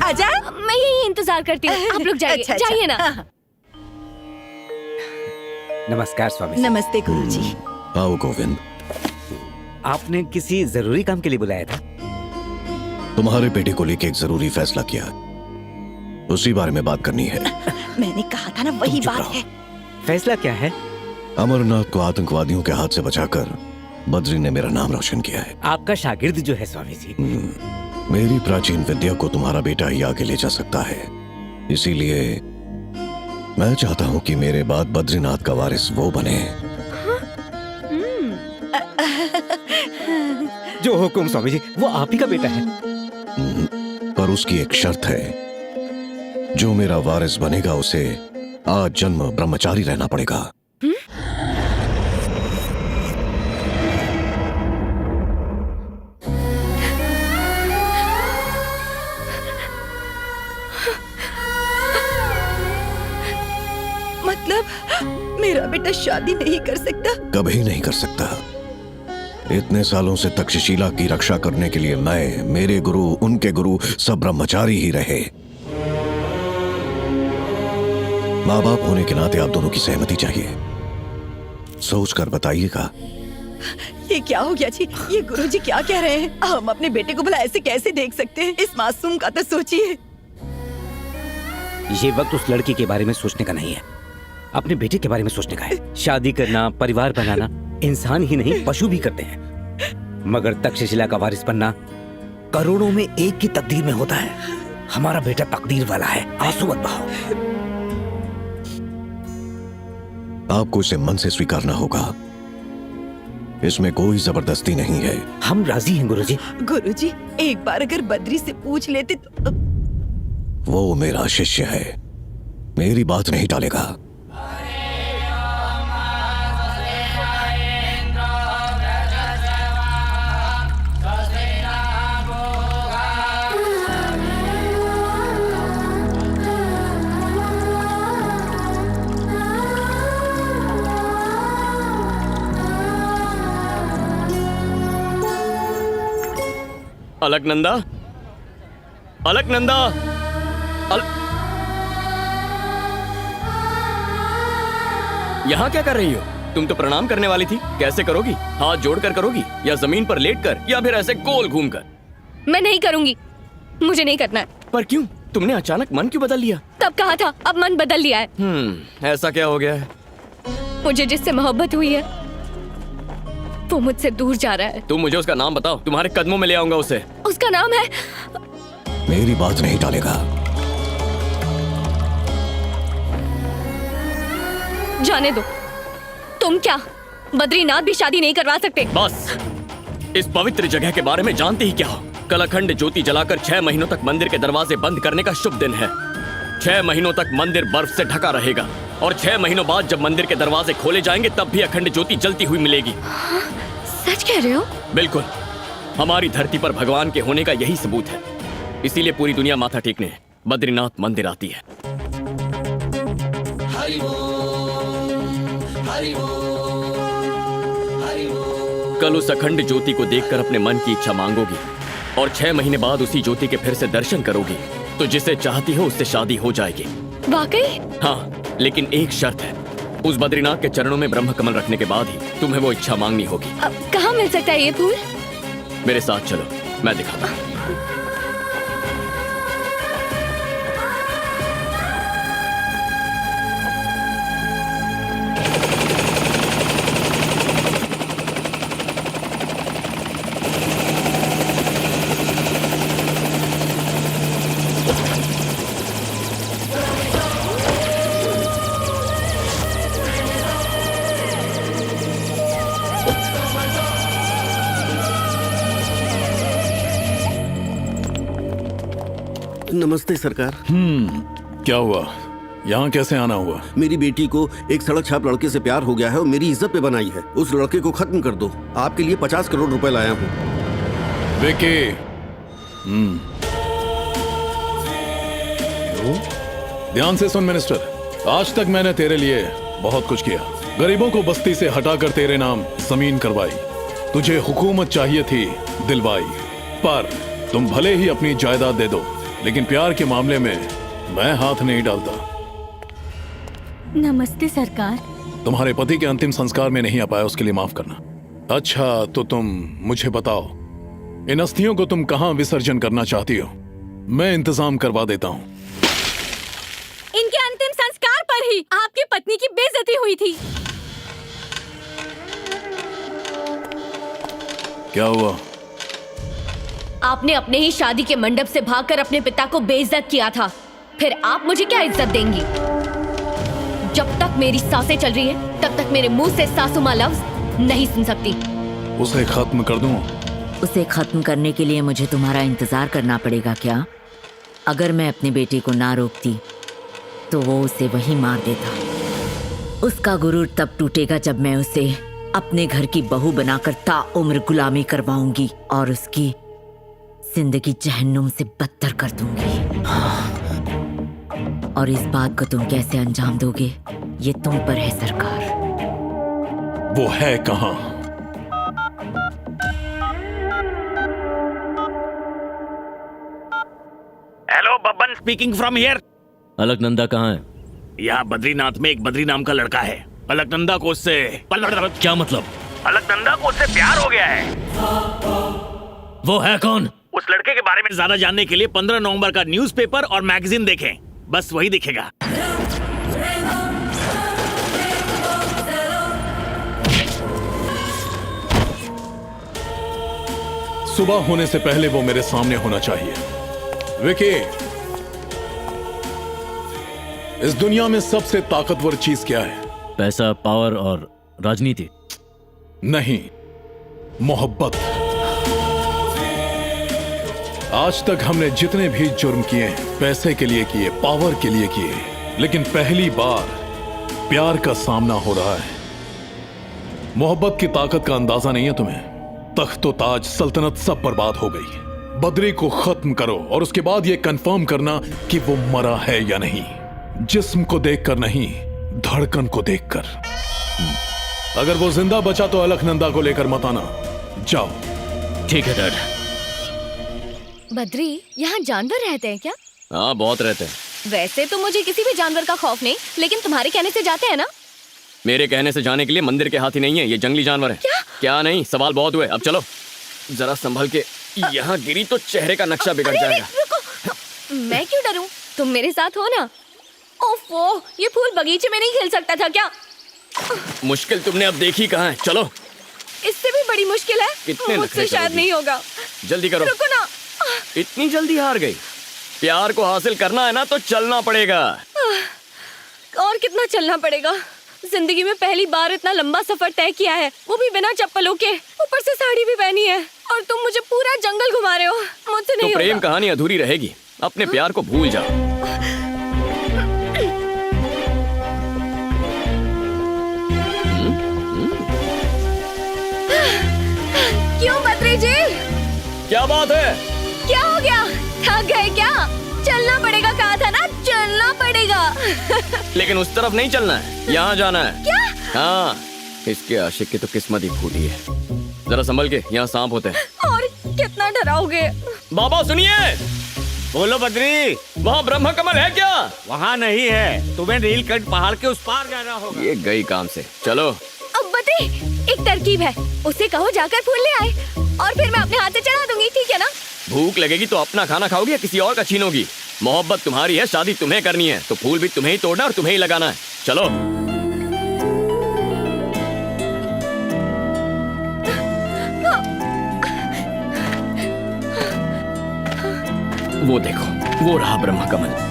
आजा,
मैं यही इंतजार करती हूँ, आप लोग जाइए।
अच्छा,
जाइए ना।
नमस्कार स्वामी।
नमस्ते गुरुजी।
आओ गोविंद।
आपने किसी जरूरी काम के लिए बुलाया था?
तुम्हारे बेटे को लेकर एक जरूरी फैसला किया, उसी बारे में बात करनी है।
मैंने कहा था ना, वही बात है।
फैसला क्या है?
अमरनाथ को आतंकवादियों के हाथ से बचाकर बद्री ने मेरा नाम रोशन किया है।
आपका शागिर्द जो है स्वामी जी।
मेरी प्राचीन विद्या को तुम्हारा बेटा ही आगे ले जा सकता है, इसीलिए मैं चाहता हूँ कि मेरे बाद बद्रीनाथ का वारिस वो बने।
जो हुकुम स्वामी जी, वो आप ही का बेटा है।
पर उसकी एक शर्त है, जो मेरा वारिस बनेगा उसे आज जन्म ब्रह्मचारी रहना पड़ेगा।
मतलब मेरा बेटा शादी नहीं कर सकता?
कभी नहीं कर सकता। इतने सालों से तक्षशिला की रक्षा करने के लिए मैं, मेरे गुरु, उनके गुरु सब ब्रह्मचारी ही रहे। माँ बाप होने के नाते आप दोनों की सहमति चाहिए। सोच कर बताइएगा।
ये क्या हो गया जी? ये गुरुजी क्या कह रहे हैं? हम अपने बेटे को भला ऐसे कैसे देख सकते हैं? इस मासूम का तो सोचिए।
ये वक्त उस लड़की के बारे में सोचने का नहीं है, अपने बेटे के बारे में सोचने का है। शादी करना, परिवार बनाना इंसान ही नहीं पशु भी करते हैं, मगर तक्षशिला का वारिस बनना करोड़ों में एक की तकदीर में होता है। हमारा बेटा तकदीर वाला है, आंसू मत बहाओ।
आपको इसे मन से स्वीकारना होगा, इसमें कोई जबरदस्ती नहीं है।
हम राजी हैं गुरुजी।
गुरुजी, एक बार अगर बद्री से पूछ लेते तो।
वो मेरा शिष्य है, मेरी बात नहीं टालेगा।
अलकनंदा, अलकनंदा, यहाँ क्या कर रही हो? तुम तो प्रणाम करने वाली थी, कैसे करोगी? हाथ जोड़कर करोगी या जमीन पर लेटकर या फिर ऐसे गोल घूमकर?
मैं नहीं करूंगी, मुझे नहीं करना है।
पर क्यों? तुमने अचानक मन क्यों बदल लिया?
तब कहा था, अब मन बदल लिया है।
ऐसा क्या हो गया है?
मुझे जिससे मोहब्बत हुई है वो मुझसे दूर जा रहा है।
तुम मुझे उसका नाम बताओ, तुम्हारे कदमों में ले आऊंगा उसे।
उसका नाम है।
मेरी बात नहीं टालेगा।
जाने दो। तुम क्या बद्रीनाथ भी शादी नहीं करवा सकते?
बस इस पवित्र जगह के बारे में जानते ही क्या हो? कल अखंड ज्योति जलाकर 6 महीनों तक मंदिर के दरवाजे बंद करने का शुभ दिन है। 6 महीनों तक मंदिर बर्फ से ढका रहेगा और 6 महीनों बाद जब मंदिर के दरवाजे खोले जाएंगे तब भी अखंड ज्योति जलती हुई मिलेगी।
सच कह रहे हो?
बिल्कुल, हमारी धरती पर भगवान के होने का यही सबूत है। इसीलिए पूरी दुनिया माथा टेकने बद्रीनाथ मंदिर आती है। कल उस अखंड ज्योति को देखकर अपने मन की इच्छा मांगोगी और 6 महीने बाद उसी ज्योति के फिर से दर्शन करोगी तो जिसे चाहती हो उससे शादी हो जाएगी।
वाकई?
हाँ, लेकिन एक शर्त है, उस बद्रीनाथ के चरणों में ब्रह्म कमल रखने के बाद ही तुम्हें वो इच्छा मांगनी होगी।
कहाँ मिल सकता है ये फूल?
मेरे साथ चलो, मैं दिखाता हूँ।
नमस्ते सरकार।
क्या हुआ? यहाँ कैसे आना हुआ?
मेरी बेटी को एक सड़क छाप लड़के से प्यार हो गया है और मेरी इज्जत पे बनाई है। उस लड़के को खत्म कर दो। आपके लिए 50 करोड़ रुपए लाया हूँ।
विकी, ध्यान से सुन मिनिस्टर, आज तक मैंने तेरे लिए बहुत कुछ किया। गरीबों को बस्ती से हटाकर तेरे नाम जमीन करवाई। तुझे हुकूमत चाहिए थी, दिलवाई। पर तुम भले ही अपनी जायदाद दे दो, लेकिन प्यार के मामले में मैं हाथ नहीं डालता।
नमस्ते सरकार।
तुम्हारे पति के अंतिम संस्कार में नहीं आ पाया, उसके लिए माफ करना। अच्छा, तो तुम मुझे बताओ, इन अस्थियों को तुम कहां विसर्जन करना चाहती हो? मैं इंतजाम करवा देता हूं।
इनके अंतिम संस्कार पर ही आपकी पत्नी की बेइज्जती हुई थी।
क्या हुआ?
आपने अपने ही शादी के मंडप से भागकर अपने पिता को बेइज्जत किया था, फिर आप मुझे क्या इज्जत देंगी? जब तक मेरी सांसें चल रही हैं, तब तक मेरे मुंह से सासू माँ लफ्ज नहीं सुन सकती।
उसे खत्म कर दूं?
उसे खत्म करने के लिए मुझे तुम्हारा इंतजार करना पड़ेगा क्या? अगर मैं अपनी बेटी को ना रोकती तो वो उसे वहीं मार देता। उसका गुरूर तब टूटेगा जब मैं उसे अपने घर की बहू बनाकर ताउम्र गुलामी करवाऊंगी और उसकी जिंदगी जहन्नुम से बदतर कर दूंगी। और इस बात को तुम कैसे अंजाम दोगे, ये तुम पर है सरकार।
वो है कहां?
Hello, Babban speaking from here.
Alaknanda कहाँ है?
यहाँ बद्रीनाथ में एक बद्री नाम का लड़का है। अलकनंदा को उससे
क्या मतलब?
अलकनंदा को उससे प्यार हो गया है।
वो है कौन?
उस लड़के के बारे में ज्यादा जानने के लिए 15 नवंबर का न्यूज़पेपर और मैगजीन देखें, बस वही दिखेगा।
सुबह होने से पहले वो मेरे सामने होना चाहिए। विकी, इस दुनिया में सबसे ताकतवर चीज क्या है?
पैसा, पावर और राजनीति?
नहीं, मोहब्बत। आज तक हमने जितने भी जुर्म किए पैसे के लिए किए, पावर के लिए किए, लेकिन पहली बार प्यार का सामना हो रहा है। मोहब्बत की ताकत का अंदाजा नहीं है तुम्हें? तख्तो ताज, सल्तनत सब बर्बाद हो गई। बद्री को खत्म करो और उसके बाद यह कंफर्म करना कि वो मरा है या नहीं। जिस्म को देखकर नहीं, धड़कन को देखकर। अगर वो जिंदा बचा तो अलकनंदा को लेकर मत आना। जाओ।
ठीक है डैड।
बद्री, यहाँ जानवर रहते हैं क्या?
हाँ, बहुत रहते हैं।
वैसे तो मुझे किसी भी जानवर का खौफ नहीं, लेकिन तुम्हारे कहने से जाते हैं ना?
मेरे कहने से जाने के लिए मंदिर के हाथी नहीं है, ये जंगली जानवर है। क्या नहीं, सवाल बहुत हुए, अब चलो। जरा संभल के, यहाँ गिरी तो चेहरे का नक्शा बिगड़ जाएगा।
मैं क्यों डरूं? तुम मेरे साथ हो ना। ओफो, ये फूल बगीचे में नहीं खिल सकता था क्या?
मुश्किल तुमने अब देखी कहाँ है, चलो।
इससे भी बड़ी मुश्किल है।
कितने
मुझसे
नखरे
शायद
करोगी?
नहीं होगा।
जल्दी करो।
रुको ना।
इतनी जल्दी हार गई? प्यार को हासिल करना है ना तो चलना पड़ेगा।
और कितना चलना पड़ेगा? जिंदगी में पहली बार इतना लंबा सफर तय किया है, वो भी बिना चप्पलों के, ऊपर से साड़ी भी पहनी है, और तुम मुझे पूरा जंगल घुमा रहे हो। मुझसे
तो
नहीं
प्रेम
होगा।
कहानी अधूरी रहेगी। अपने प्यार को भूल जाओ।
क्यों बद्री जी?
क्या बात है?
क्या हो गया? थक गए क्या? चलना पड़ेगा, कहा था ना, चलना पड़ेगा।
लेकिन उस तरफ नहीं चलना है, यहाँ जाना है।
क्या?
हाँ, इसके आशिक की तो किस्मत ही फूटी है। जरा संभल के, यहाँ सांप होते हैं।
और कितना डराओगे?
बाबा सुनिए।
बोलो बद्री,
वहाँ ब्रह्म कमल है क्या?
वहाँ नहीं है, तुम्हें नीलकंठ पहाड़ के उस पार जाना होगा।
ये गई काम से। चलो।
अब बद्री, एक तरकीब है, उसे कहो जाकर फूल ले आए, और फिर मैं अपने हाथ से चढ़ा दूंगी, ठीक है ना?
भूख लगेगी तो अपना खाना खाओगी या किसी और का छीनोगी? मोहब्बत तुम्हारी है, शादी तुम्हें करनी है, तो फूल भी तुम्हें ही तोड़ना और तुम्हें ही लगाना है। चलो। वो देखो, वो रहा ब्रह्म कमल।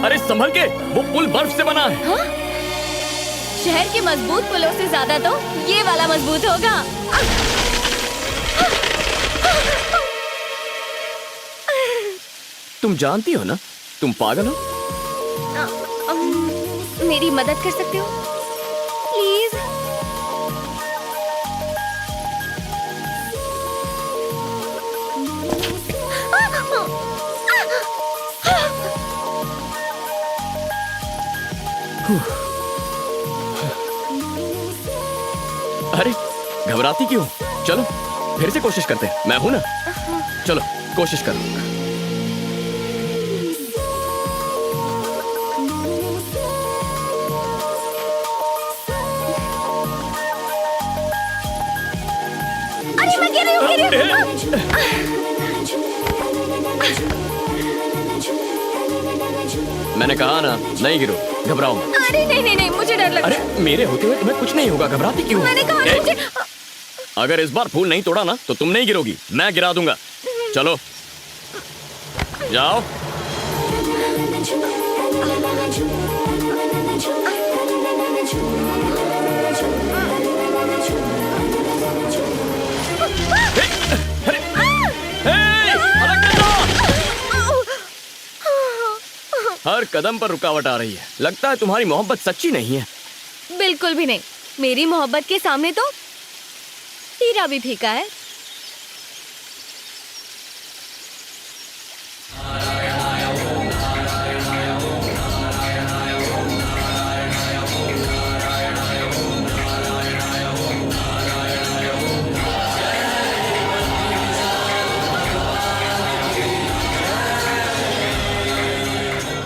अरे संभल के, वो पुल बर्फ से बना है।
हाँ? शहर के मजबूत पुलों से ज्यादा तो ये वाला मजबूत होगा।
तुम जानती हो ना, तुम पागल हो।
मेरी मदद कर सकते हो प्लीज?
अरे घबराती क्यों? चलो फिर से कोशिश करते हैं, मैं हूं ना। चलो कोशिश करो।
अरे मैं गिर रही हूँ।
मैंने कहा ना, नहीं गिरो, घबराओ मत।
अरे नहीं नहीं नहीं, मुझे डर लग रहा है।
अरे मेरे होते हुए तुम्हें कुछ नहीं होगा, घबराती क्यों?
मैंने कहा ना मुझे।
अगर इस बार फूल नहीं तोड़ा ना तो तुम नहीं गिरोगी, मैं गिरा दूंगा। चलो जाओ। हर कदम पर रुकावट आ रही है। लगता है तुम्हारी मोहब्बत सच्ची नहीं है।
बिल्कुल भी नहीं, मेरी मोहब्बत के सामने तो हीरा भी फीका है।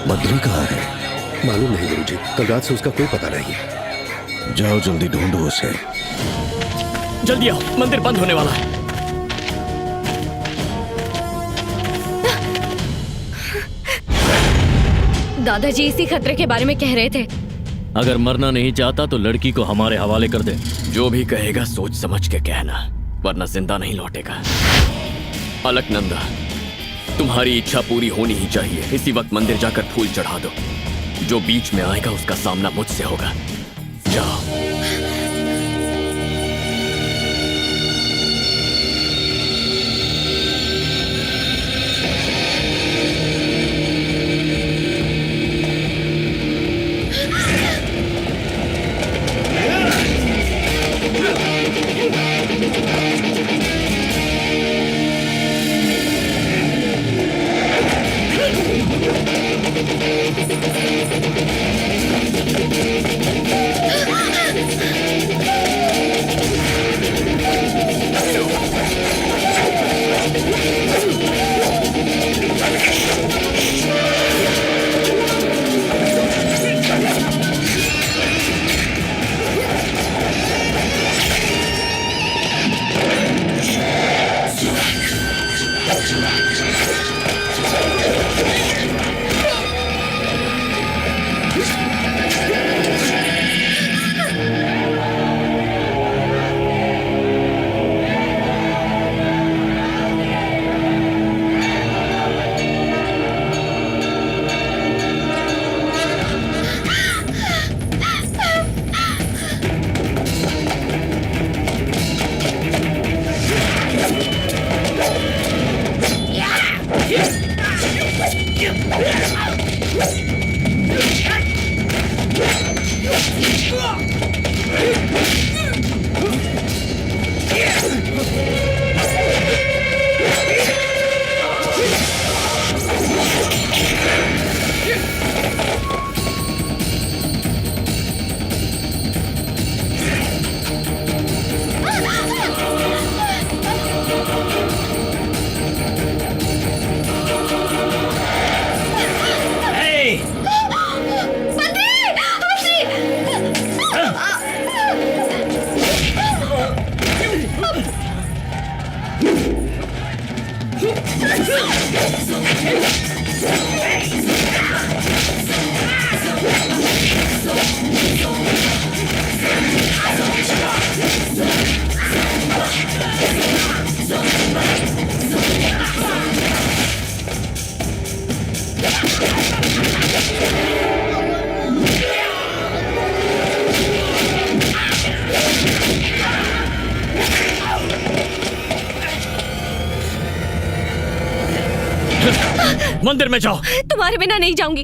बद्री कहाँ है?
मालूम नहीं गुरुजी, कल रात से उसका कोई पता नहीं है।
जाओ जल्दी ढूंढो उसे।
जल्दी आओ, मंदिर बंद होने वाला है।
दादाजी इसी खतरे के बारे में कह रहे थे।
अगर मरना नहीं चाहता तो लड़की को हमारे हवाले कर दे।
जो भी कहेगा सोच समझ के कहना, वरना जिंदा नहीं लौटेगा। अलकनंदा, तुम्हारी इच्छा पूरी होनी ही चाहिए। इसी वक्त मंदिर जाकर फूल चढ़ा दो। जो बीच में आएगा उसका सामना मुझसे होगा। जाओ।
मंदिर में जाओ।
तुम्हारे बिना नहीं जाऊंगी।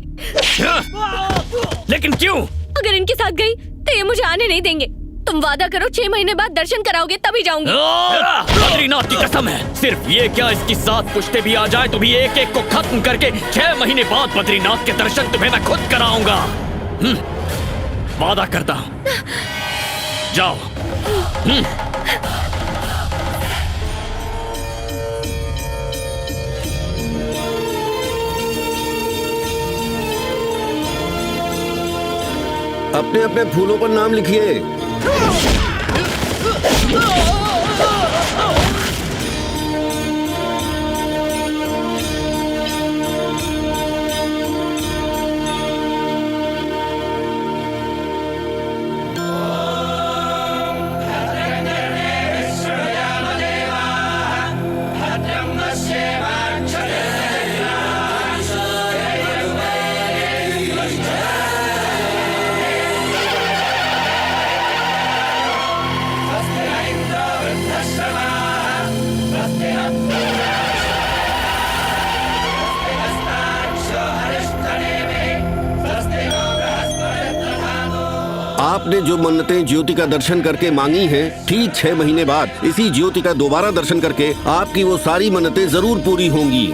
लेकिन क्यों?
अगर इनके साथ गई तो ये मुझे आने नहीं देंगे। तुम वादा करो 6 महीने बाद दर्शन कराओगे तभी जाऊंगी।
बद्रीनाथ की कसम है, सिर्फ ये क्या इसकी 7 पुश्ते भी आ जाए तो भी एक एक को खत्म करके 6 महीने बाद बद्रीनाथ के दर्शन तुम्हें मैं खुद कराऊंगा। वादा करता हूँ। जाओ।
अपने अपने फूलों पर नाम लिखिए। आपने जो मन्नतें ज्योति का दर्शन करके मांगी हैं, ठीक 6 महीने बाद इसी ज्योति का दोबारा दर्शन करके आपकी वो सारी मन्नतें जरूर पूरी होंगी।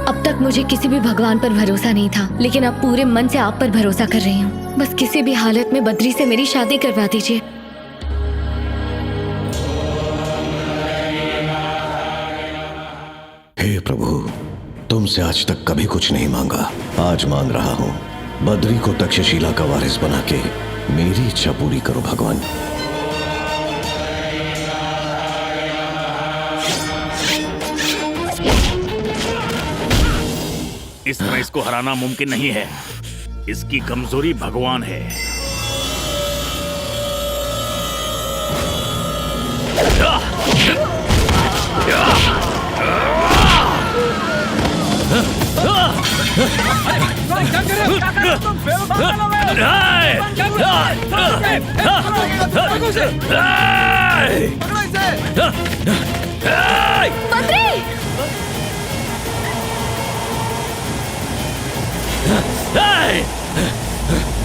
अब तक मुझे किसी भी भगवान पर भरोसा नहीं था, लेकिन अब पूरे मन से आप पर भरोसा कर रही हूँ। बस किसी भी हालत में बद्री से मेरी शादी करवा दीजिए।
हे प्रभु, तुमसे आज तक कभी कुछ नहीं मांगा, आज मांग रहा हूँ। बद्री को तक्षशिला का वारिस बना के मेरी इच्छा पूरी करो भगवान।
इस तरह इसको हराना मुमकिन नहीं है। इसकी कमजोरी भगवान है।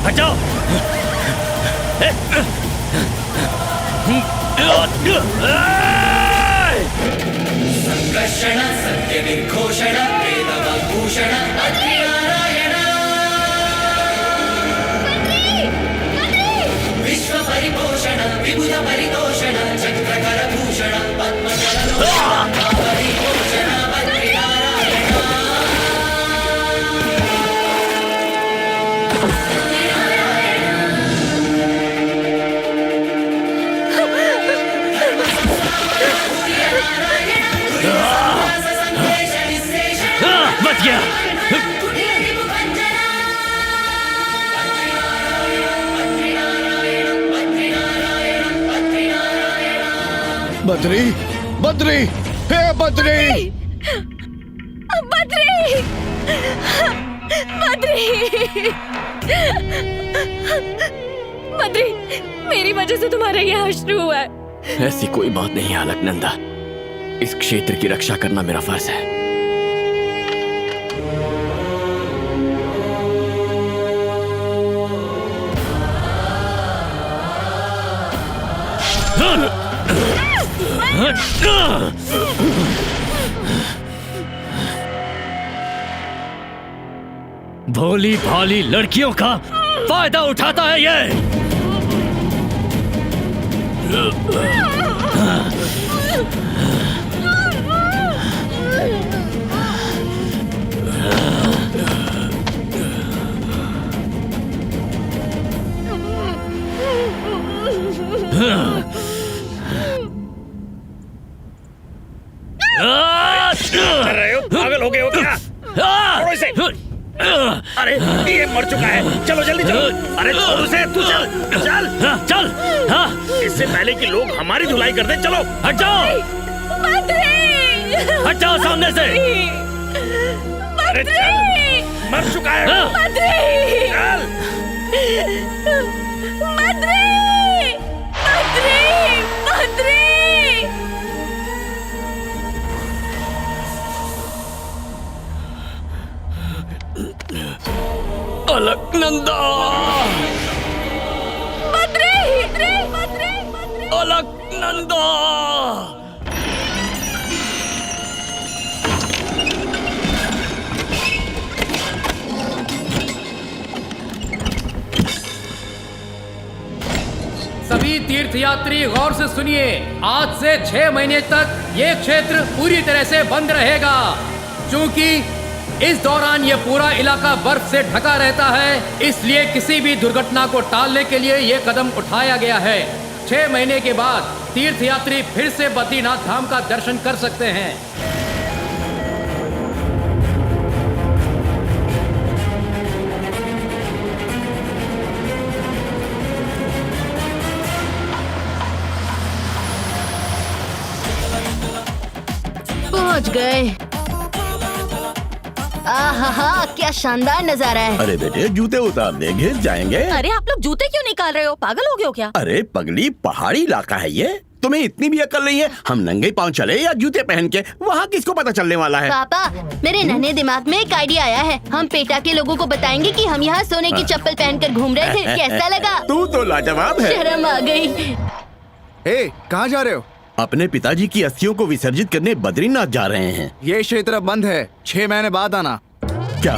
हटाओ।
संकर्षण सत्य निर्घोषण वेदवाग्भूषण अग्निनारायण विश्व परिपोषण विबुध परितोषण चक्रकर भूषण पद्मशरण परिपोषण
बच गया।
बद्री, बद्री, हे बद्री!
बद्री! बद्री! बद्री, मेरी वजह से तुम्हारा ये अश्रु हुआ है।
ऐसी कोई बात नहीं है अलकनंदा। इस क्षेत्र की रक्षा करना मेरा फर्ज है।
भोली भाली लड़कियों का फायदा उठाता है ये।
कर रहे हो? पागल हो गए हो क्या? छोड़ो इसे। अरे ये मर चुका है, चलो जल्दी चलो। अरे छोड़ उसे, तू चल चल चल। इससे पहले कि लोग हमारी धुलाई कर दें, चलो
हट जाओ, हट जाओ सामने से।
अरे चल, मर चुका है। चल।
अलकनंदा! अलकनंदा!
सभी तीर्थयात्री गौर से सुनिए, आज से 6 महीने तक ये क्षेत्र पूरी तरह से बंद रहेगा। क्योंकि इस दौरान ये पूरा इलाका बर्फ से ढका रहता है, इसलिए किसी भी दुर्घटना को टालने के लिए ये कदम उठाया गया है। 6 महीने के बाद तीर्थयात्री फिर से बद्रीनाथ धाम का दर्शन कर सकते हैं।
पहुंच गए। आहा, क्या शानदार नजारा है।
अरे बेटे, जूते उतार दे, घिर जाएंगे।
अरे आप लोग जूते क्यों निकाल रहे हो? पागल हो गए हो क्या?
अरे पगली, पहाड़ी इलाका है ये, तुम्हें इतनी भी अकल नहीं है? हम नंगे पाँव चले या जूते पहन के, वहाँ किसको पता चलने वाला है?
पापा, मेरे नन्हे दिमाग में एक आइडिया आया है। हम पेटा के लोगों को बताएंगे कि हम यहाँ सोने की चप्पल पहनकर घूम रहे थे। कैसा लगा?
तू तो लाजवाब है।
शर्म आ गई।
कहाँ जा रहे हो?
अपने पिताजी की अस्थियों को विसर्जित करने बद्रीनाथ जा रहे हैं।
ये क्षेत्र बंद है, 6 महीने बाद आना।
क्या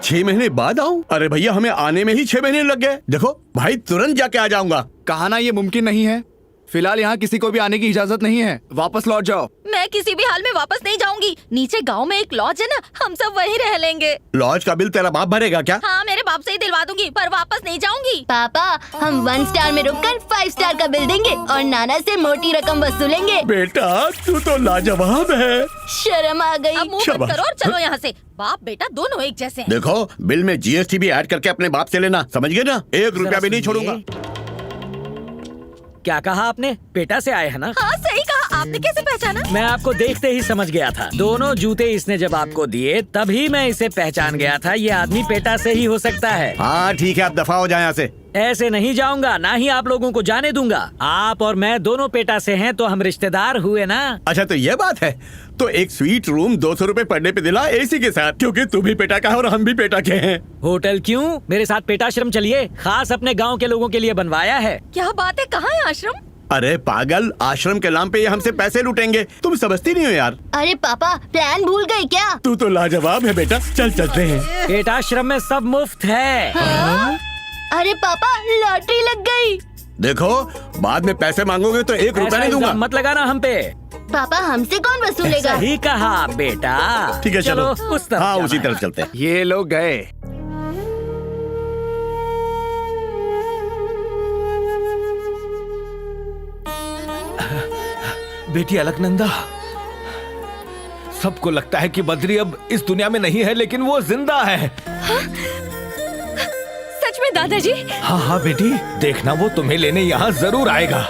6 महीने बाद आऊं? अरे भैया, हमें आने में ही 6 महीने लग गए। देखो भाई, तुरंत जाके आ जाऊंगा।
कहा ना ये मुमकिन नहीं है। फिलहाल यहाँ किसी को भी आने की इजाजत नहीं है, वापस लौट जाओ।
मैं किसी भी हाल में वापस नहीं जाऊंगी। नीचे गांव में एक लॉज है ना, हम सब वहीं रह लेंगे।
लॉज का बिल तेरा बाप भरेगा क्या?
हाँ, मेरे बाप से ही दिलवा दूंगी, पर वापस नहीं जाऊंगी।
पापा, हम 1 स्टार में रुककर 5 स्टार का बिल देंगे और नाना से मोटी रकम वसूलेंगे।
बेटा, तू तो लाजवाब है।
शर्म आ गई।
अब मुंह बंद करो और चलो यहाँ से। बाप बेटा दोनों एक जैसे हैं।
देखो, बिल में GST भी ऐड करके अपने बाप से लेना, समझ गए ना? 1 रुपया भी नहीं छोड़ूंगा।
क्या कहा आपने? पेटा से आए हैं ना?
हाँ, सही कहा। आपने कैसे पहचाना?
मैं आपको देखते ही समझ गया था। दोनों जूते इसने जब आपको दिए तभी मैं इसे पहचान गया था। ये आदमी पेटा से ही हो सकता है।
हाँ ठीक है, आप दफा हो जाए यहाँ से।
ऐसे नहीं जाऊंगा, ना ही आप लोगों को जाने दूंगा। आप और मैं दोनों पेटा से हैं, तो हम रिश्तेदार हुए ना।
अच्छा, तो ये बात है। तो एक स्वीट रूम 200 रुपए पर डे पे दिला, AC के साथ, क्योंकि तू भी पेटा का है और हम भी पेटा के हैं।
होटल क्यों? मेरे साथ पेटाश्रम चलिए, खास अपने गांव के लोगों के लिए बनवाया है।
क्या बात है, कहाँ है आश्रम?
अरे पागल, आश्रम के नाम पे ये हमसे पैसे लूटेंगे। तुम समझती नहीं हो यार।
अरे पापा, प्लान भूल गए क्या?
तू तो लाजवाब है बेटा, चल चलते हैं।
पेटाश्रम में सब मुफ्त है।
हाँ? अरे पापा, लॉटरी लग गई।
देखो, बाद में पैसे मांगोगे तो 1 रुपया नहीं दूंगा।
मत लगाना हम पे।
पापा, हमसे कौन वसूलेगा?
सही कहा बेटा।
ठीक है, चलो
उस तरफ।
हाँ, उसी तरफ चलते हैं।
ये लोग गए।
बेटी अलकनंदा, सबको लगता है कि बद्री अब इस दुनिया में नहीं है, लेकिन वो जिंदा है।
सच में दादाजी?
हाँ हाँ बेटी, देखना वो तुम्हें लेने यहाँ जरूर आएगा।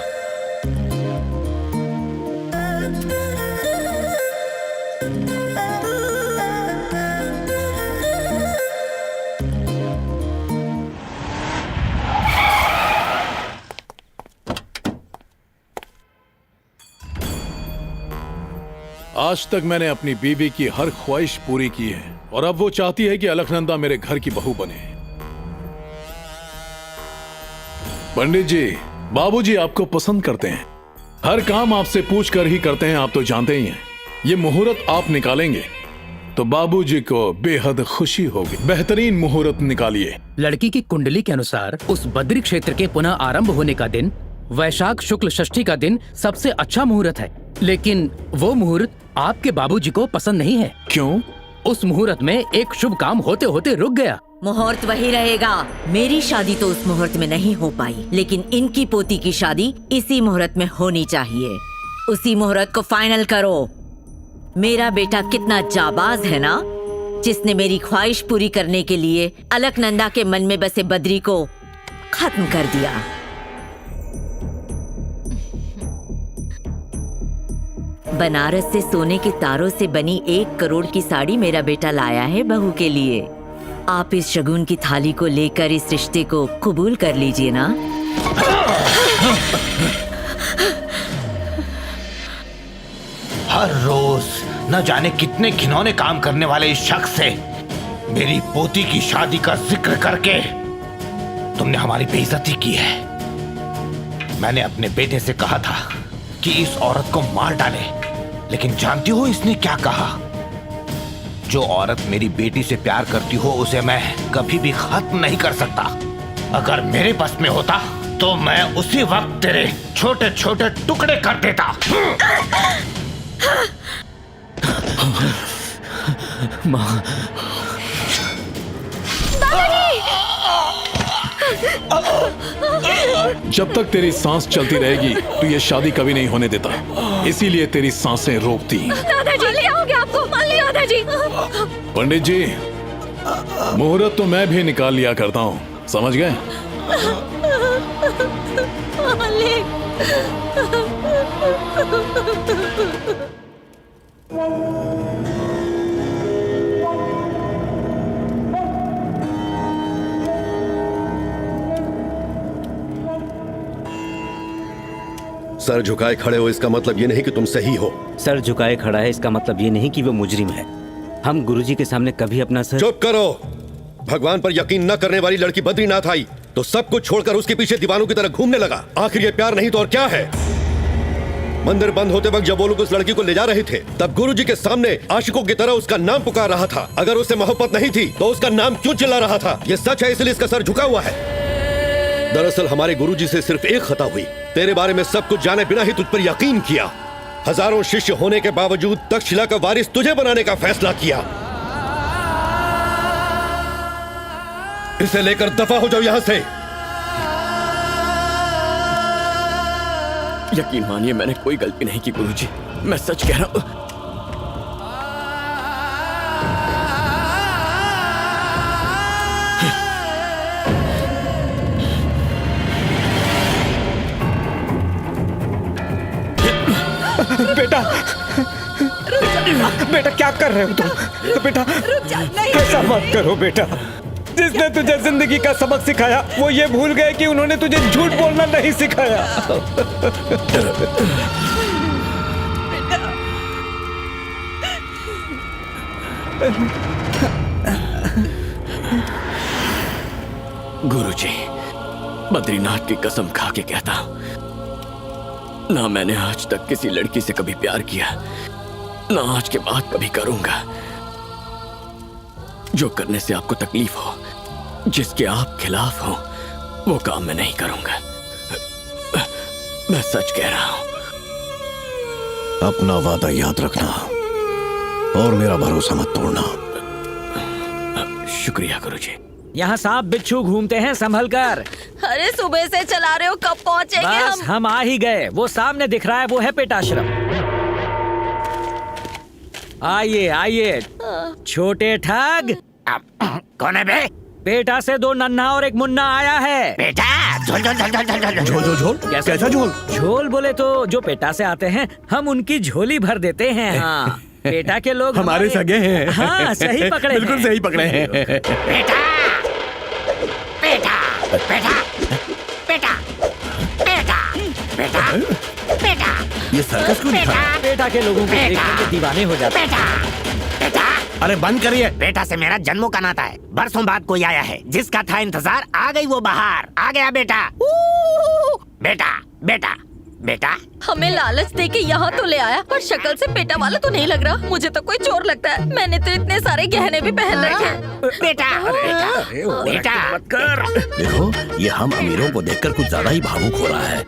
आज तक मैंने अपनी बीवी की हर ख्वाहिश पूरी की है और अब वो चाहती है कि अलकनंदा मेरे घर की बहू बने। पंडित जी, बाबूजी आपको पसंद करते हैं, हर काम आपसे पूछ कर ही करते हैं, आप तो जानते ही हैं। ये मुहूर्त आप निकालेंगे तो बाबूजी को बेहद खुशी होगी। बेहतरीन मुहूर्त निकालिए।
लड़की की कुंडली के अनुसार उस बद्री क्षेत्र के पुनः आरंभ होने का दिन वैशाख शुक्ल षष्ठी का दिन सबसे अच्छा मुहूर्त है, लेकिन वो मुहूर्त आपके बाबूजी को पसंद नहीं है।
क्यों?
उस मुहूर्त में एक शुभ काम होते होते रुक गया।
मुहूर्त वही रहेगा। मेरी शादी तो उस मुहूर्त में नहीं हो पाई, लेकिन इनकी पोती की शादी इसी मुहूर्त में होनी चाहिए। उसी मुहूर्त को फाइनल करो। मेरा बेटा कितना जाबाज है ना, जिसने मेरी ख्वाहिश पूरी करने के लिए अलकनंदा के मन में बसे बद्री को खत्म कर दिया। बनारस से सोने के तारों से बनी 1 करोड़ की साड़ी मेरा बेटा लाया है बहू के लिए। आप इस शगुन की थाली को लेकर इस रिश्ते को कबूल कर लीजिए ना।
हर रोज न जाने कितने घिनौने काम करने वाले इस शख्स से मेरी पोती की शादी का जिक्र करके तुमने हमारी बेइज्जती की है। मैंने अपने बेटे से कहा था कि इस औरत को मार डाले, लेकिन जानती हो इसने क्या कहा? जो औरत मेरी बेटी से प्यार करती हो उसे मैं कभी भी खत्म नहीं कर सकता। अगर मेरे बस में होता तो मैं उसी वक्त तेरे छोटे छोटे टुकड़े कर देता।
माँ,
जब तक तेरी सांस चलती रहेगी तो ये शादी कभी नहीं होने देता, इसीलिए तेरी सांसें रोकती।
दादाजी ले आओगे आपको? मान लिया दादाजी।
पंडित जी, मुहूर्त तो मैं भी निकाल लिया करता हूँ, समझ गए?
सर झुकाए खड़े हो इसका मतलब ये नहीं कि तुम सही हो।
सर झुकाए खड़ा है इसका मतलब ये नहीं कि वो मुजरिम है। हम गुरुजी के सामने कभी अपना सर।
चुप करो। भगवान पर यकीन न करने वाली लड़की बद्रीनाथ आई तो सब कुछ छोड़कर उसके पीछे दीवानों की तरह घूमने लगा। आखिर ये प्यार नहीं तो और क्या है? मंदिर बंद होते वक्त जब वो लोग उस लड़की को ले जा रहे थे तब गुरुजी के सामने आशिकों की तरह उसका नाम पुकार रहा था। अगर उससे मोहब्बत नहीं थी तो उसका नाम क्यों चिल्ला रहा था? ये सच है, इसलिए इसका सर झुका हुआ है। दरअसल हमारे गुरुजी से सिर्फ एक खता हुई, तेरे बारे में सब कुछ जाने बिना ही तुझ पर यकीन किया। हजारों शिष्य होने के बावजूद तक्षशिला का वारिस तुझे बनाने का फैसला किया। इसे लेकर दफा हो जाओ यहां से।
यकीन मानिए मैंने कोई गलती नहीं की गुरुजी, मैं सच कह रहा हूं।
बेटा, बेटा क्या कर रहे हो तुम? बेटा ऐसा मत करो बेटा। जिसने तुझे जिंदगी का सबक सिखाया वो ये भूल गए कि उन्होंने तुझे झूठ बोलना नहीं सिखाया।
गुरुजी, बद्रीनाथ की कसम खा के कहता हूं, ना मैंने आज तक किसी लड़की से कभी प्यार किया, ना आज के बाद कभी करूंगा। जो करने से आपको तकलीफ हो, जिसके आप खिलाफ हो, वो काम मैं नहीं करूंगा। मैं सच कह रहा हूं।
अपना वादा याद रखना और मेरा भरोसा मत तोड़ना।
शुक्रिया गुरुजी।
यहाँ सांप बिच्छू घूमते हैं, संभल कर।
अरे सुबह से चला रहे हो, कब पहुँचेंगे
बस हम आ ही गए। वो सामने दिख रहा है, वो है पेटाश्रम।
आइए आइए छोटे ठग।
कौन है बे?
पेटा से 2 नन्हा और 1 मुन्ना आया है।
बेटा झोल झोल झोल झोल झोल झोल झोल झोल कैसा झोल?
झोल बोले तो जो पेटा से आते हैं हम उनकी झोली भर देते हैं। हाँ पेटा के लोग
हमारे सगे हैं।
हाँ सही पकड़े
बिल्कुल सही पकड़े हैं। बेटा बेटा बेटा बेटा बेटा बेटा बेटा ये सर्कस क्यों दिखा?
पेटा के लोगों को देखने के दीवाने हो जाते हैं।
बेटा अरे बंद करिए। बेटा से मेरा जन्मों का नाता है। बरसों बाद कोई आया है जिसका था इंतजार, आ गई वो बाहर। आ गया बेटा। बेटा बेटा बेटा
हमें लालच दे के यहाँ तो ले आया, पर शक्ल से पेटा वाला तो नहीं लग रहा। मुझे तो कोई चोर लगता है। मैंने तो इतने सारे गहने भी पहन रखे हैं।
बेटा बेटा बेटा मत कर। देखो ये हम अमीरों को देखकर कुछ ज्यादा ही भावुक हो रहा है।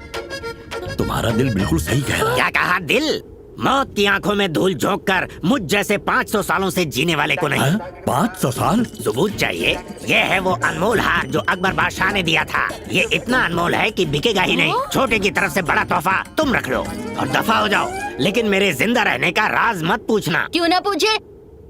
तुम्हारा दिल बिल्कुल सही कह रहा है। क्या कहा दिल? मौत की आंखों में धूल झोंक कर मुझ जैसे 500 सालों से जीने वाले को नहीं। 500 साल? सबूत चाहिए। ये है वो अनमोल हार जो अकबर बादशाह ने दिया था। ये इतना अनमोल है कि बिकेगा ही नहीं। छोटे की तरफ से बड़ा तोहफा तुम रख लो और दफा हो जाओ। लेकिन मेरे जिंदा रहने का राज मत पूछना।
क्यों ना पूछे?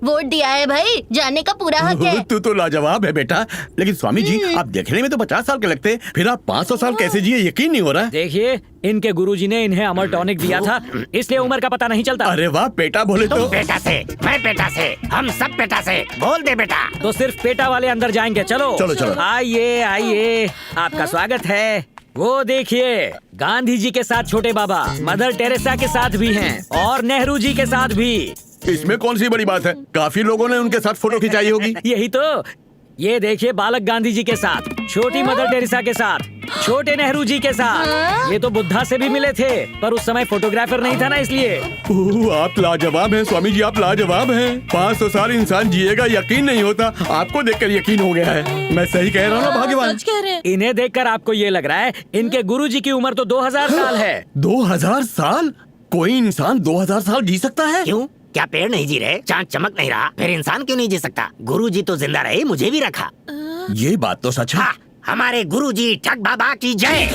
वोट दिया है भाई, जानने का पूरा हक है।
तू तो लाजवाब है बेटा। लेकिन स्वामी जी आप देखने में तो 50 साल के लगते, फिर आप 500 साल कैसे जिए यकीन नहीं हो रहा।
देखिए इनके गुरुजी ने इन्हें अमर टॉनिक दिया था, इसलिए उम्र का पता नहीं चलता।
अरे वाह पेटा बोले तो। पेटा से, मैं पेटा से, हम सब पेटा से। बोल दे बेटा।
तो सिर्फ पेटा वाले अंदर जाएंगे। चलो
चलो चलो।
आइए आइए आपका स्वागत है। वो देखिए गांधी जी के साथ छोटे बाबा, मदर टेरेसा के साथ भी हैं और नेहरू जी के साथ भी।
इसमें कौन सी बड़ी बात है? काफी लोगों ने उनके साथ फोटो खिंचाई होगी।
यही तो। ये देखिए बालक गांधी जी के साथ, छोटी मदर टेरेसा के साथ, छोटे नेहरू जी के साथ। ये तो बुद्धा से भी मिले थे, पर उस समय फोटोग्राफर नहीं था ना, इसलिए।
आप लाजवाब हैं स्वामी जी, आप लाजवाब हैं। 500 साल इंसान जिएगा यकीन नहीं होता। आपको देखकर यकीन हो गया है। मैं सही कह रहा हूँ ना भाग्यवान?
इन्हें देखकर आपको ये लग रहा है इनके गुरुजी की उम्र तो 2000 साल है।
2000 साल? कोई इंसान 2000 साल जी सकता है? क्यों? क्या पेड़ नहीं जी रहे? चांद चमक नहीं रहा? फिर इंसान क्यों नहीं जी सकता? गुरुजी तो जिंदा रहे, मुझे भी रखा। ये बात तो सच है। हाँ, हमारे गुरुजी ठग बाबा की जय।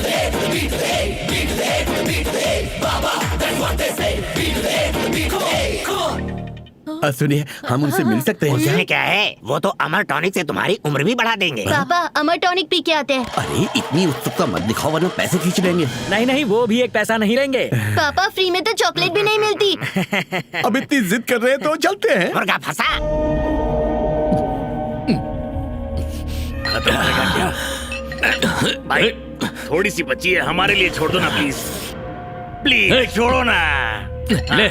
सुनिए हम उनसे मिल सकते हैं? उसमें क्या है? वो तो अमर टॉनिक से तुम्हारी उम्र भी बढ़ा देंगे।
पापा अमर टॉनिक पी के आते हैं।
अरे इतनी उत्सुकता मत दिखाओ वरना पैसे खींच लेंगे।
नहीं नहीं वो भी एक पैसा नहीं लेंगे।
पापा फ्री में तो चॉकलेट भी नहीं मिलती।
अब इतनी जिद कर रहे हैं तो चलते हैं। मुर्गा फंसा।
भाई थोड़ी सी बची है, हमारे लिए छोड़ दो ना प्लीज। प्लीज छोड़ो ना।
ले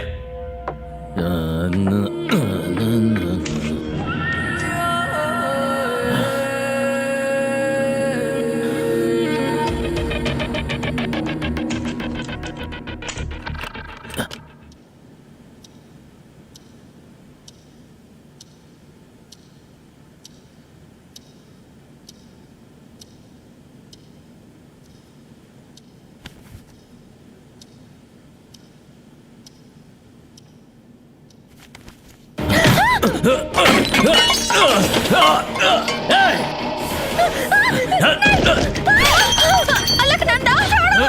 अलकनंदा छोड़ो।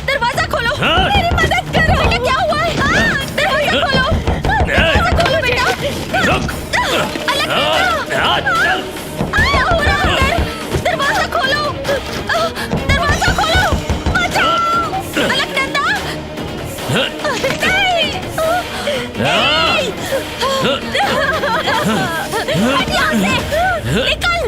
दरवाजा खोलो, मेरी मदद करो। बेटा क्या हुआ है? दरवाजा खोलो, दरवाजा खोलो बेटा। अलकनंदा क्या हो रहा है? दरवाजा खोलो, दरवाजा खोलो, बचाओ। अलकनंदा निकल,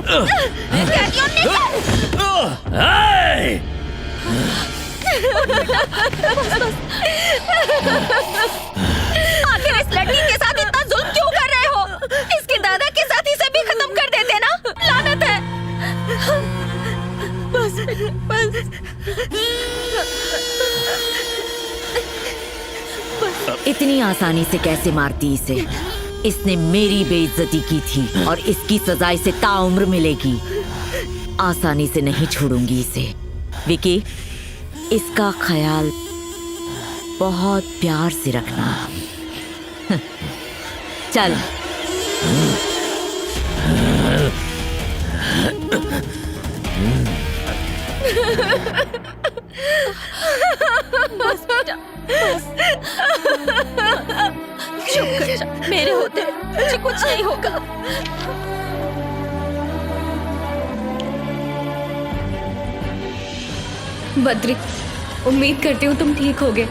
आखिर इस लड़की के साथ इतना जुल्म क्यों कर रहे हो? इसके दादा के साथ इसे भी खत्म कर देते ना। लानत है। बस बस
इतनी आसानी से कैसे मारती इसे? इसने मेरी बेइज्जती की थी और इसकी सजा इसे ताउम्र मिलेगी। आसानी से नहीं छोड़ूंगी इसे। विकी इसका ख्याल बहुत प्यार से रखना। चल
बस बेटा चुप कर जा, मेरे होते मुझे कुछ नहीं होगा।
बद्री, उम्मीद करती हूँ तुम ठीक होगे।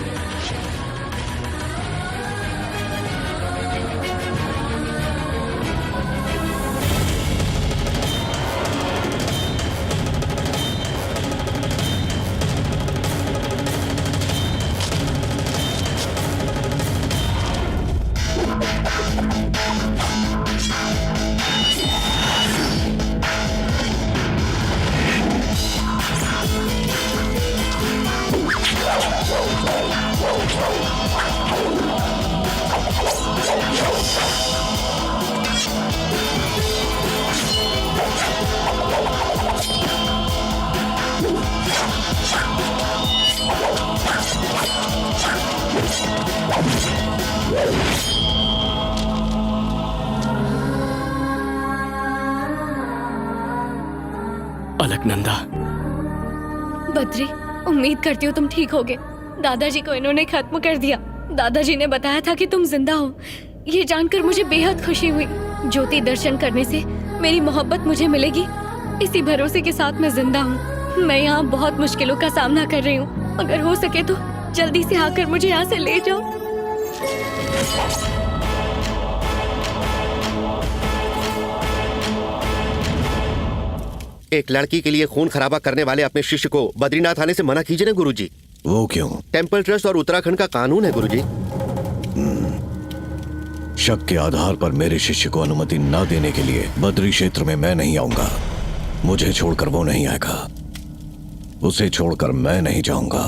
अलकनंदा,
बद्री, उम्मीद करती हूँ तुम ठीक होगे। दादाजी को इन्होंने खत्म कर दिया। दादाजी ने बताया था कि तुम जिंदा हो। ये जानकर मुझे बेहद खुशी हुई। ज्योति दर्शन करने से मेरी मोहब्बत मुझे मिलेगी, इसी भरोसे के साथ मैं जिंदा हूँ। मैं यहाँ बहुत मुश्किलों का सामना कर रही हूँ। अगर हो सके तो जल्दी से आकर मुझे यहाँ से ले जाओ।
एक लड़की के लिए खून खराबा करने वाले अपने शिष्य को बद्रीनाथ आने से मना कीजिए ना गुरुजी।
वो क्यों?
टेंपल ट्रस्ट और उत्तराखंड का कानून है गुरुजी।
शक के आधार पर मेरे शिष्य को अनुमति न देने के लिए बद्री क्षेत्र में मैं नहीं आऊंगा। मुझे छोड़कर वो नहीं आएगा, उसे छोड़कर मैं नहीं जाऊंगा।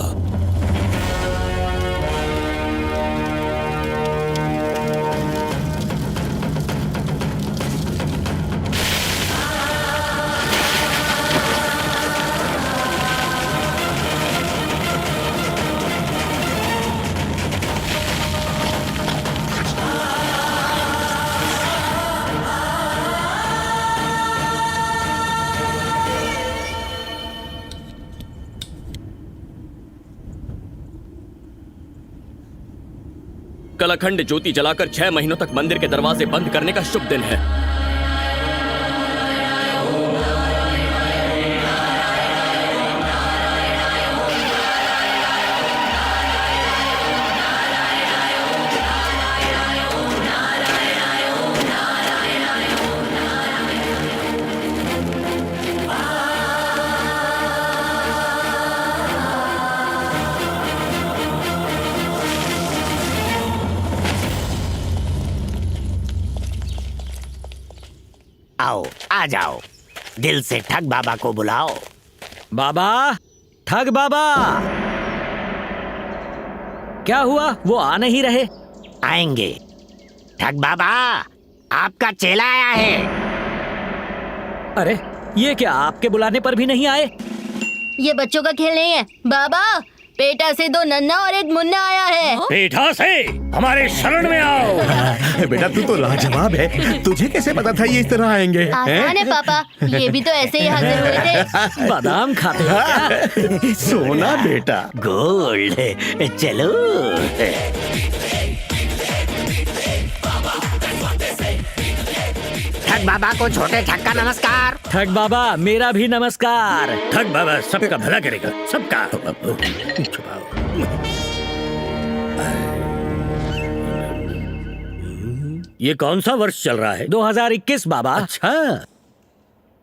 कलाखंड ज्योति जलाकर 6 महीनों तक मंदिर के दरवाजे बंद करने का शुभ दिन है।
आओ, आ जाओ। दिल से ठग बाबा को बुलाओ।
बाबा, ठग बाबा, क्या हुआ? वो आ नहीं रहे।
आएंगे। ठग बाबा, आपका चेला आया है।
अरे, ये क्या आपके बुलाने पर भी नहीं आए?
ये बच्चों का खेल नहीं है बाबा। पेटा से 2 नन्ना और 1 मुन्ना आया है।
पेटा से हमारे शरण में आओ।
बेटा तू तो लाजवाब है, तुझे कैसे पता था ये इस तरह आएंगे?
आसान है पापा, ये भी तो ऐसे ही हाजिर हुए थे।
बादाम खाते हो क्या?
सोना बेटा।
गोल्ड। चलो। ठग बाबा को छोटे ठग का नमस्कार।
ठग बाबा, मेरा भी नमस्कार।
ठग बाबा सबका भला करेगा, सबका। ये कौन सा वर्ष चल रहा है?
2021 बाबा।
अच्छा,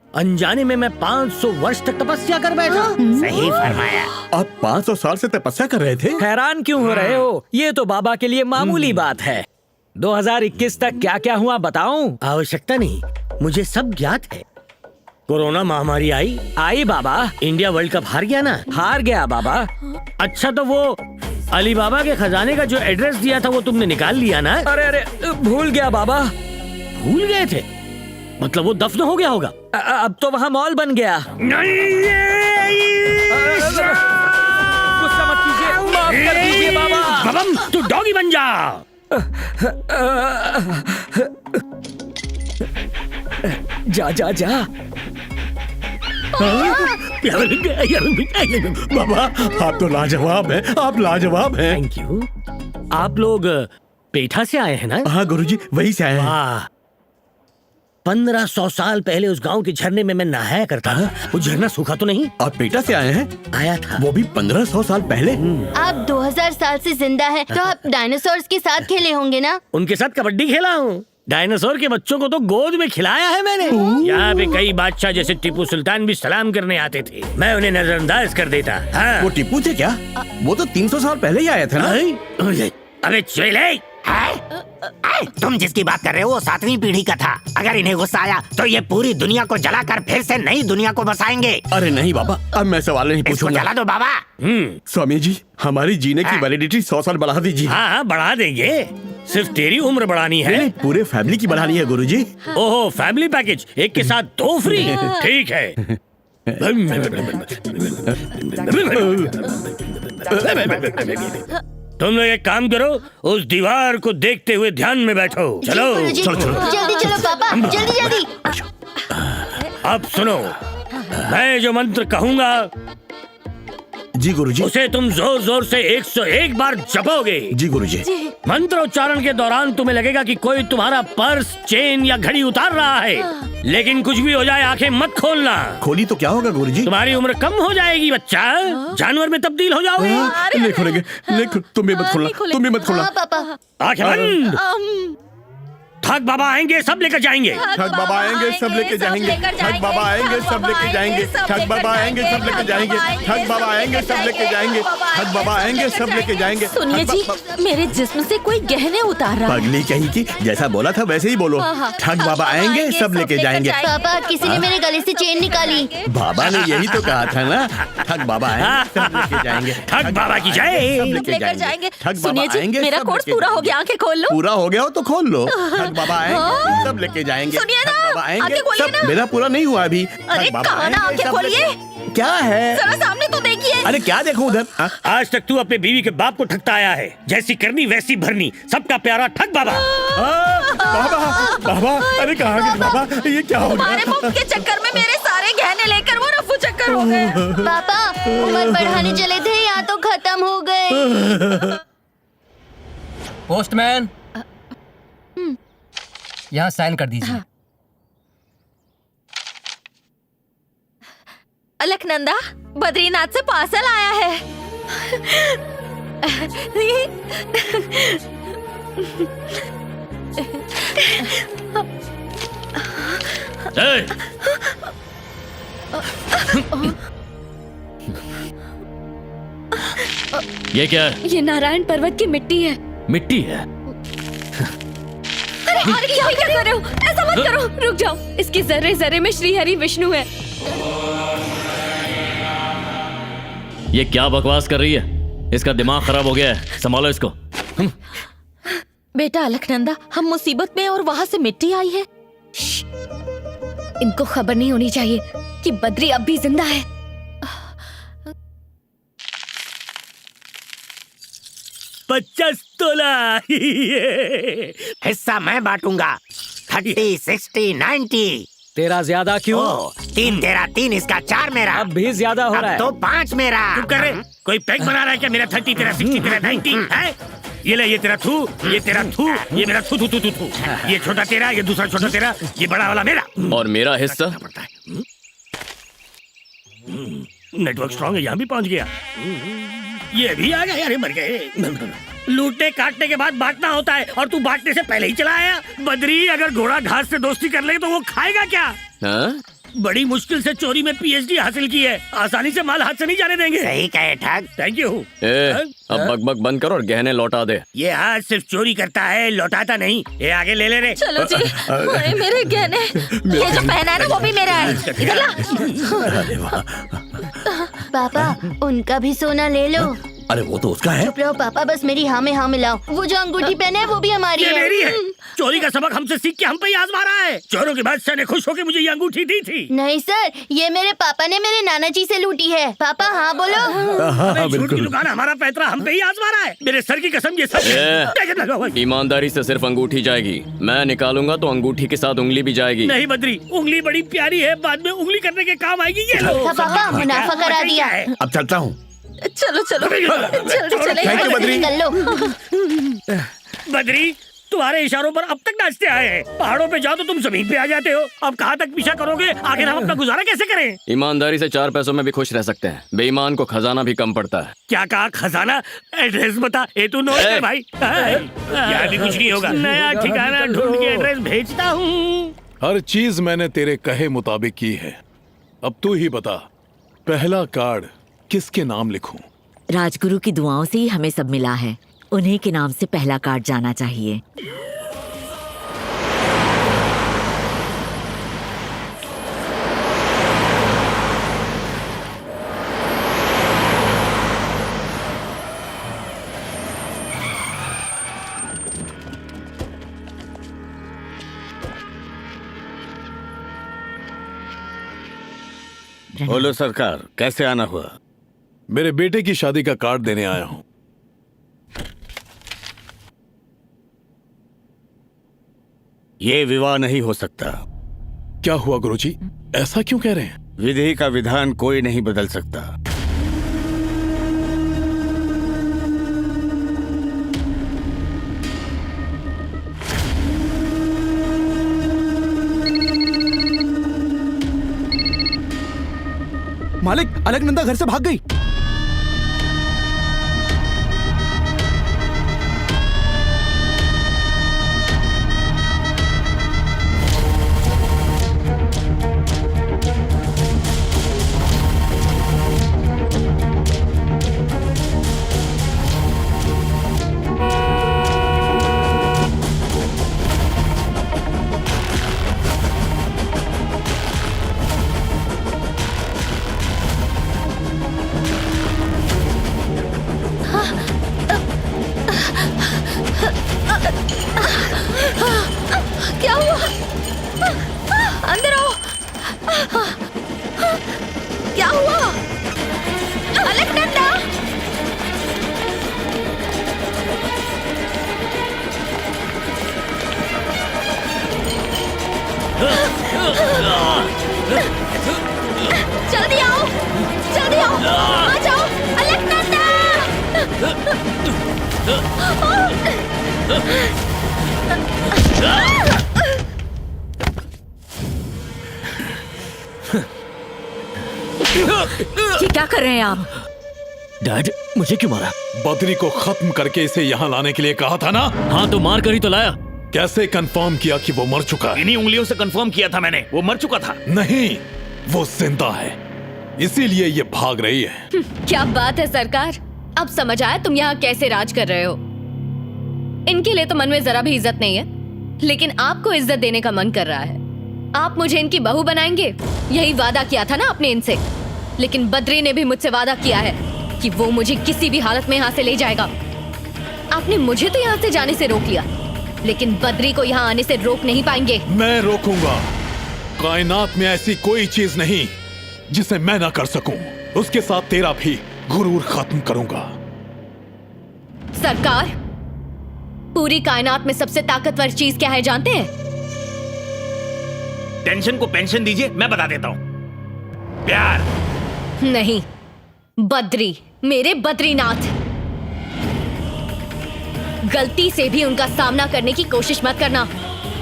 अनजाने में मैं 500 वर्ष तक तपस्या कर बैठा।
सही फरमाया।
आप 500 साल से तपस्या कर रहे थे?
हैरान क्यों हो रहे हो? ये तो बाबा के लिए मामूली बात है। 2021 तक क्या क्या हुआ बताऊं?
आवश्यकता नहीं, मुझे सब ज्ञात है। कोरोना महामारी आई
बाबा।
इंडिया वर्ल्ड कप हार गया ना?
हार गया बाबा।
अच्छा, तो वो अली बाबा के खजाने का जो एड्रेस दिया था वो तुमने निकाल लिया ना?
अरे अरे, भूल गया बाबा।
भूल गए थे? मतलब वो दफन हो गया होगा।
अब तो वहाँ मॉल बन गया। गुस्सा मत कीजिए, माफ कर दीजिए बाबा।
बबम, तू डॉगी बन जा।
जा जा जा।
बाबा आप तो लाजवाब हैं, आप लाजवाब हैं।
Thank you. आप लोग पेठा से आए हैं ना?
हाँ गुरुजी, वहीं से आए हैं।
वाह, 1500 साल पहले उस गांव के झरने में मैं नहाया करता था। वो झरना सूखा तो नहीं?
आप पेठा से आए हैं?
आया था।
वो भी 1500 साल पहले।
आप 2000 साल से जिंदा हैं, तो आप डायनासोर्स के साथ खेले होंगे ना?
उनके साथ कबड्डी खेला हूँ। डायनासोर के बच्चों को तो गोद में खिलाया है मैंने। यहाँ पे कई बादशाह जैसे टिप्पू सुल्तान भी सलाम करने आते थे, मैं उन्हें नजरअंदाज कर देता। हाँ।
वो टिप्पू थे क्या? वो तो 300 साल पहले ही आया था ना।
अबे चुईले,
तुम जिसकी बात कर रहे हो वो 7वीं पीढ़ी का था। अगर इन्हें गुस्सा आया तो ये पूरी दुनिया को जलाकर फिर से नई दुनिया को बसाएंगे।
अरे नहीं बाबा, अब मैं सवाल नहीं पूछूंगा।
जला दो बाबा।
स्वामी जी, हमारी जीने की वैलिडिटी 100 साल बढ़ा दीजिए।
हाँ बढ़ा देंगे। सिर्फ तेरी उम्र बढ़ानी है?
नहीं, पूरे फैमिली की बढ़ानी है गुरुजी।
ओहो, फैमिली पैकेज, एक के साथ 2 फ्री। ठीक है। तुम लोग एक काम करो, उस दीवार को देखते हुए ध्यान में बैठो। चलो
चलो चलो, जल्दी चलो पापा, जल्दी जल्दी।
अब सुनो, मैं जो मंत्र कहूँगा
जी गुरुजी,
उसे तुम जोर जोर से 101 बार जपोगे।
जी गुरुजी।
मंत्र उच्चारण के दौरान तुम्हें लगेगा कि कोई तुम्हारा पर्स, चेन या घड़ी उतार रहा है, लेकिन कुछ भी हो जाए आंखें मत खोलना।
खोली तो क्या होगा गुरुजी?
तुम्हारी उम्र कम हो जाएगी बच्चा, जानवर में तब्दील हो जाओगे।
नहीं खोलेंगे, तुम भी मत खोलना, तुम भी मत खोलना।
आंखें बंद। ठग बाबा आएंगे, सब लेकर जाएंगे।
ठग बाबा आएंगे, सब लेके जाएंगे। ठग बाबा आएंगे, सब लेके जाएंगे। ठग बाबा आएंगे, सब लेके जाएंगे। ठग बाबा आएंगे, सब लेके जाएंगे। ठग बाबा आएंगे, सब लेके जाएंगे।
सुनिए जी, मेरे जिस्म से कोई गहने उतार रहा है।
पगली कहीं की, जैसा बोला था वैसे ही बोलो। ठग बाबा आएंगे, सब लेके जाएंगे।
पापा, किसी ने मेरे गले से चेन निकाली।
बाबा ने यही तो कहा था ना, ठग बाबा आएंगे, सब लेके जाएंगे।
ठग बाबा की जय।
सब लेकर जाएंगे। ठग बाबा
सुनिए जी,
आएंगे,
मेरा
सब
कोर्स
लेके
पूरा हो
जाएंगे।
गया, आंखें खोल लो।
पूरा हो गया हो तो खोल लो। ठग बाबा आएंगे, सब लेके जाएंगे।
सुनिए ना,
ठग बाबा आएंगे,
आंखें खोलिए
सब।
ना।
मेरा पूरा नहीं हुआ अभी।
अरे
ठग बाबा
कहाँ ना,
आएंगे,
आंखें
सब
खोलिए।
लेके- क्या है?
जरा सामने तो देखिए।
अरे क्या देखूं उधर?
आज तक तू अपने बीवी के बाप को ठगता आया है, जैसी करनी वैसी भरनी, सबका प्यारा ठग बाबा।
बाबा, बाबा, अरे कहाँ गए बाबा? ये क्या हो
तुम्हारे
गया?
मुफ्त के चक्कर में मेरे सारे गहने लेकर वो रफू चक्कर हो गए।
पापा, उम्र बढ़ाने चले थे, यहाँ तो खत्म हो गए।
पोस्टमैन, यहाँ साइन कर दीजिए।
अलकनंदा, बद्रीनाथ से पार्सल आया है।
ये क्या है?
ये नारायण पर्वत की मिट्टी है।
मिट्टी है?
अरे क्या कर रहे हो? ऐसा मत करो, रुक जाओ। इसके जर्रे जर्रे में श्री हरि विष्णु है।
ये क्या बकवास कर रही है? इसका दिमाग खराब हो गया है, संभालो इसको।
बेटा अलकनंदा, हम मुसीबत में और वहाँ से मिट्टी आई है।
इनको खबर नहीं होनी चाहिए कि बद्री अब भी जिंदा है।
$50 तोला।
हिस्सा मैं बांटूंगा। 30, 60, 90।
तेरा ज्यादा क्यों?
3 तेरा, 3 इसका, 4 मेरा।
अब भी ज्यादा हो रहा है।
तो 5 मेरा।
तू कर रहे, कोई पैक बना रहा है क्या? मेरा 30, तेरा 60, तेरा 90 है? ये ले, ये तेरा थू, ये तेरा थू, ये मेरा थू थू थू थू थू। ये छोटा तेरा, ये दूसरा छोटा तेरा, ये बड़ा वाला मेरा।
और मेरा हिस्सा?
नेटवर्क स्ट्रांग है, यहाँ भी पहुंच गया। ये भी आ गया। अरे मर गए। लूटने काटने के बाद बांटना होता है, और तू बांटने से पहले ही चला आया। बद्री, अगर घोड़ा घास से दोस्ती कर ले तो वो खाएगा क्या?
हाँ?
बड़ी मुश्किल से चोरी में PhD हासिल की है, आसानी से माल हाथ से नहीं जाने देंगे।
सही कहे ठग।
Thank you.
अब बकबक बंद करो और गहने लौटा दे।
ये आज सिर्फ चोरी करता है, लौटाता नहीं। ये आगे ले ले रे।
चलो जी। अरे मेरे गहने, ये जो पहना है ना वो भी मेरा है। इधर ला।
पापा, उनका भी सोना ले लो।
अरे वो तो उसका है।
चुप रहो पापा, बस मेरी हाँ में हाँ मिलाओ। वो जो अंगूठी पहने है वो भी हमारी
ये
है।
मेरी है। चोरी का सबक हमसे सीख के हम पे ही आजमा रहा है। चोरों के बादशाह ने खुश होकर मुझे ये अंगूठी दी थी।
नहीं सर, ये मेरे पापा ने मेरे नाना जी से लूटी है। पापा हाँ बोलो।
झूठ की दुकान हमारा पैतरा हम पे ही आजमा रहा है। मेरे सर की कसम ये सब
ईमानदारी से सिर्फ अंगूठी जाएगी। मैं निकालूंगा तो अंगूठी के साथ उंगली भी जाएगी।
नहीं बद्री, उंगली बड़ी प्यारी है, बाद में उंगली करने के काम आएगी। ये लो
पापा मुनाफा करा दिया।
अब चलता हूँ।
चलो चलो जल्दी चले।
Thank you Badri.
निकल लो।
बद्री, तुम्हारे इशारों पर अब तक नाचते आए हैं। पहाड़ों पे जाओ तो तुम जमीन पे आ जाते हो। अब कहाँ तक पीछा करोगे? आखिर हम अपना गुजारा कैसे करें?
ईमानदारी से 4 पैसों में भी खुश रह सकते हैं। बेईमान को खजाना भी कम पड़ता है।
क्या कहा? खजाना? एड्रेस बता। ए तू नोट कर भाई। यहाँ भी कुछ नहीं होगा। नया ठिकाना ढूंढ के एड्रेस भेजता हूँ।
हर चीज मैंने तेरे कहे मुताबिक की है। अब तू ही बता, पहला कार्ड किसके नाम लिखूं?
राजगुरु की दुआओं से ही हमें सब मिला है। उन्हीं के नाम से पहला कार्ड जाना चाहिए।
बोलो सरकार, कैसे आना हुआ?
मेरे बेटे की शादी का कार्ड देने आया हूं।
ये विवाह नहीं हो सकता।
क्या हुआ गुरुजी, ऐसा क्यों कह रहे हैं?
विधि का विधान कोई नहीं बदल सकता।
मालिक, अलकनंदा घर से भाग गई।
क्या हुआ? अंदर आओ। क्या हुआ? अलकनंदा! जल्दी आओ, जल्दी आओ, आ जाओ, अलकनंदा!
ये क्या कर रहे हैं आप?
डैड, मुझे क्यों मारा?
बद्री को खत्म करके इसे यहाँ लाने के लिए कहा था ना?
हाँ तो मार कर ही तो लाया।
कैसे कंफर्म किया कि वो मर चुका है?
इन्हीं उंगलियों से कंफर्म किया था मैंने, वो मर चुका था।
नहीं, वो जिंदा है, इसीलिए ये भाग रही है।
क्या बात है सरकार, अब समझ आया तुम यहाँ कैसे राज कर रहे हो। इनके लिए तो मन में जरा भी इज्जत नहीं है, लेकिन आपको इज्जत देने का मन कर रहा है। आप मुझे इनकी बहू बनाएंगे, यही वादा किया था ना आपने इनसे। लेकिन बद्री ने भी मुझसे वादा किया है कि वो मुझे किसी भी हालत में यहाँ से ले जाएगा। आपने मुझे तो यहाँ से जाने से रोक लिया, लेकिन बद्री को यहाँ आने से रोक नहीं पाएंगे।
मैं रोकूंगा। कायनात में ऐसी कोई चीज नहीं जिसे मैं ना कर सकूं। उसके साथ तेरा भी गुरूर खत्म करूंगा।
सरकार, पूरी कायनात में सबसे ताकतवर चीज क्या है जानते हैं?
टेंशन को पेंशन दीजिए, मैं बता देता हूँ। प्यार
नहीं, बद्री, मेरे बद्रीनाथ। गलती से भी उनका सामना करने की कोशिश मत करना,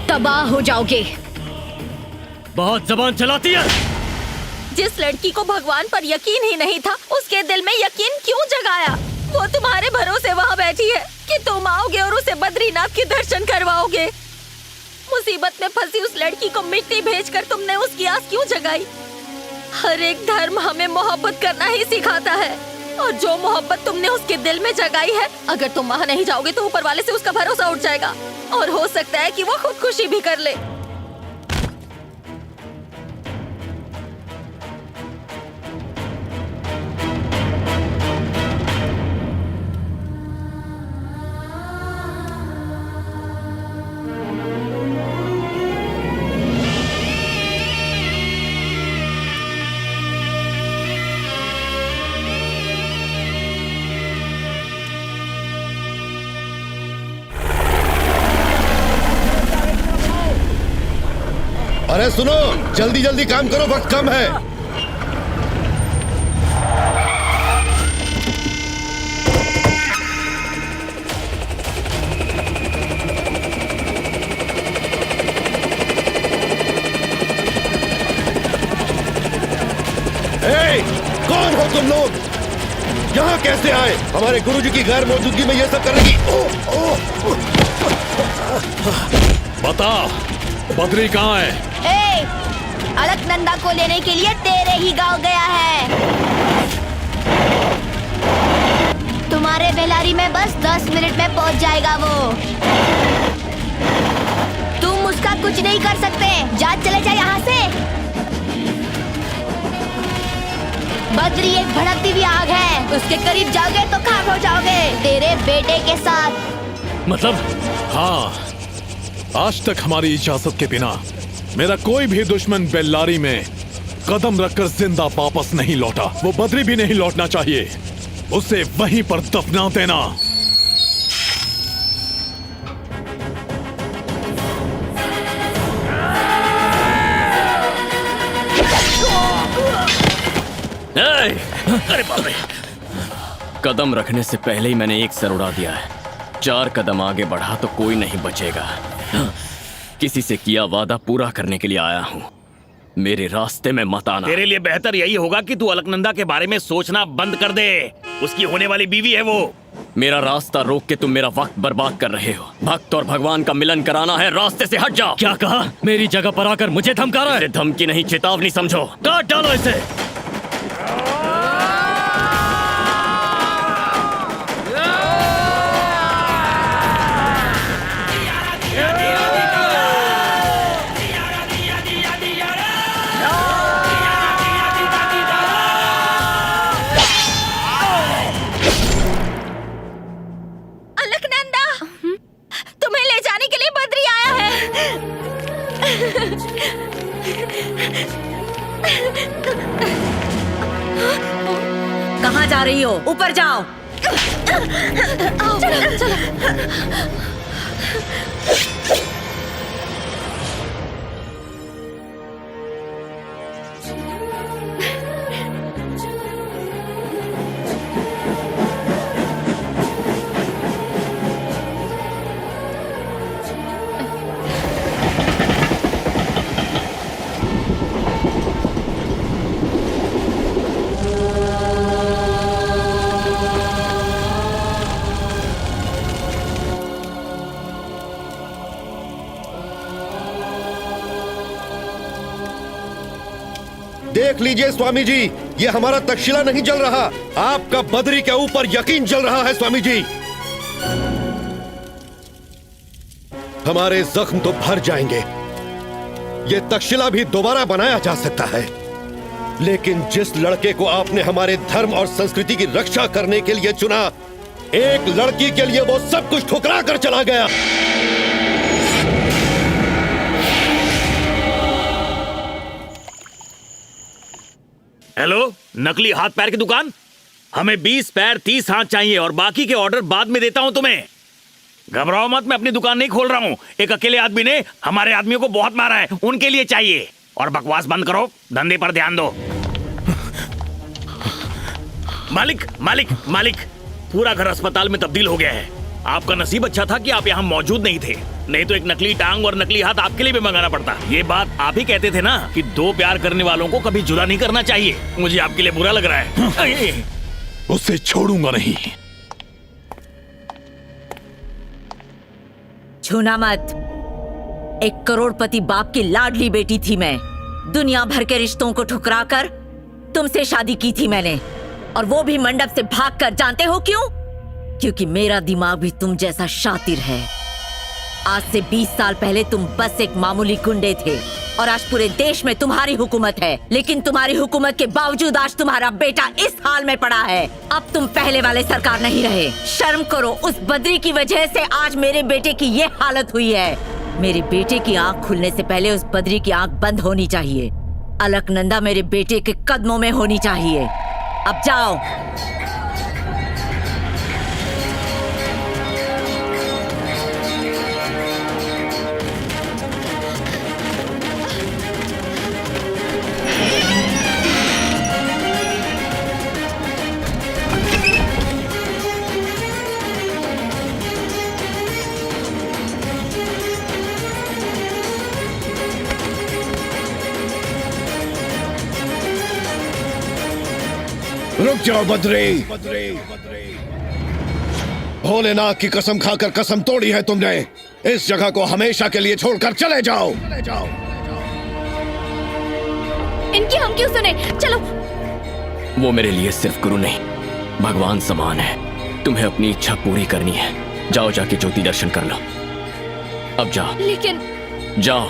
तबाह हो जाओगे।
बहुत जबान चलाती है।
जिस लड़की को भगवान पर यकीन ही नहीं था, उसके दिल में यकीन क्यों जगाया? वो तुम्हारे भरोसे वहाँ बैठी है कि तुम आओगे और उसे बद्रीनाथ के दर्शन करवाओगे। मुसीबत में फंसी उस लड़की को मिट्टी भेजकर तुमने उसकी आस क्यों जगाई? हर एक धर्म हमें मोहब्बत करना ही सिखाता है, और जो मोहब्बत तुमने उसके दिल में जगाई है, अगर तुम वहाँ नहीं जाओगे तो ऊपर वाले से उसका भरोसा उठ जाएगा, और हो सकता है कि वो खुदकुशी भी कर ले।
अरे सुनो, जल्दी जल्दी काम करो, वक्त कम है। कौन हो तुम लोग? यहाँ कैसे आए? हमारे गुरुजी की गैर मौजूदगी में ये सब करने की?
बता, बद्री कहाँ है?
अलकनंदा को लेने के लिए तेरे ही गांव गया है। तुम्हारे बेलारी में बस 10 मिनट में पहुंच जाएगा वो। तुम उसका कुछ नहीं कर सकते। जा, चले जा यहाँ से। बद्री एक भड़कती हुई आग है, उसके करीब जाओगे तो खाक हो जाओगे, तेरे बेटे के साथ।
मतलब? हाँ, आज तक हमारी इजाजत के बिना मेरा कोई भी दुश्मन बेल्लारी में कदम रखकर जिंदा वापस नहीं लौटा। वो बद्री भी नहीं लौटना चाहिए। उसे वहीं पर दफना देना।
अरे बाप रे! कदम रखने से पहले ही मैंने एक सर उड़ा दिया है। 4 कदम आगे बढ़ा तो कोई नहीं बचेगा। किसी से किया वादा पूरा करने के लिए आया हूँ। मेरे रास्ते में मत आना।
तेरे लिए बेहतर यही होगा कि तू अलकनंदा के बारे में सोचना बंद कर दे। उसकी होने वाली बीवी है वो।
मेरा रास्ता रोक के तुम मेरा वक्त बर्बाद कर रहे हो। भक्त और भगवान का मिलन कराना है, रास्ते से हट जाओ।
क्या कहा? मेरी जगह पर आकर मुझे धमका रहा है?
धमकी नहीं, चेतावनी समझो।
काट डालो इसे।
कहाँ जा रही हो? ऊपर जाओ।
चलो, चलो।
देख लीजिए स्वामी जी, ये हमारा तक्षशिला नहीं जल रहा, आपका बद्री के ऊपर यकीन जल रहा है स्वामी जी। हमारे जख्म तो भर जाएंगे। ये तक्षशिला भी दोबारा बनाया जा सकता है, लेकिन जिस लड़के को आपने हमारे धर्म और संस्कृति की रक्षा करने के लिए चुना, एक लड़की के लिए वो सब कुछ ठुकरा कर चला गया।
हेलो, नकली हाथ पैर की दुकान? हमें 20 पैर 30 हाथ चाहिए और बाकी के ऑर्डर बाद में देता हूं तुम्हें। घबराओ मत, मैं अपनी दुकान नहीं खोल रहा हूं। एक अकेले आदमी ने हमारे आदमियों को बहुत मारा है, उनके लिए चाहिए। और बकवास बंद करो, धंधे पर ध्यान दो। मालिक मालिक मालिक, पूरा घर अस्पताल में तब्दील हो गया है। आपका नसीब अच्छा था कि आप यहाँ मौजूद नहीं थे, नहीं तो एक नकली टांग और नकली हाथ आपके लिए भी मंगाना पड़ता। ये बात आप ही कहते थे ना कि 2 प्यार करने वालों को कभी जुदा नहीं करना चाहिए। मुझे आपके लिए बुरा लग रहा है।
उसे छोड़ूंगा नहीं।
छूना मत। एक करोड़पति बाप की लाडली बेटी थी मैं। दुनिया भर के रिश्तों को ठुकराकर तुमसे शादी की थी मैंने, और वो भी मंडप से भागकर। जानते हो क्यों? क्योंकि मेरा दिमाग भी तुम जैसा शातिर है। आज से 20 साल पहले तुम बस एक मामूली गुंडे थे, और आज पूरे देश में तुम्हारी हुकूमत है। लेकिन तुम्हारी हुकूमत के बावजूद आज तुम्हारा बेटा इस हाल में पड़ा है। अब तुम पहले वाले सरकार नहीं रहे। शर्म करो, उस बद्री की वजह से आज मेरे बेटे की ये हालत हुई है। मेरे बेटे की आंख खुलने से पहले उस बद्री की आंख बंद होनी चाहिए। अलकनंदा मेरे बेटे के कदमों में होनी चाहिए। अब जाओ।
रुक जाओ बद्री। भोलेनाथ की कसम खाकर कसम तोड़ी है तुमने। इस जगह को हमेशा के लिए छोड़कर चले जाओ।
इनकी हम क्यों सुने? चलो।
वो मेरे लिए सिर्फ गुरु नहीं, भगवान समान है। तुम्हें अपनी इच्छा पूरी करनी है। जाओ, जाके ज्योति दर्शन कर लो। अब जाओ।
लेकिन
जाओ।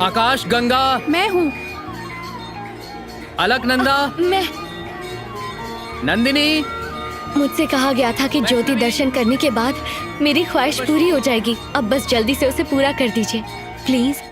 आकाश गंगा
मैं हूँ।
अलकनंदा
मैं।
नंदिनी
मुझसे कहा गया था कि ज्योति दर्शन करने के बाद मेरी ख्वाहिश पूरी हो जाएगी। अब बस जल्दी से उसे पूरा कर दीजिए प्लीज।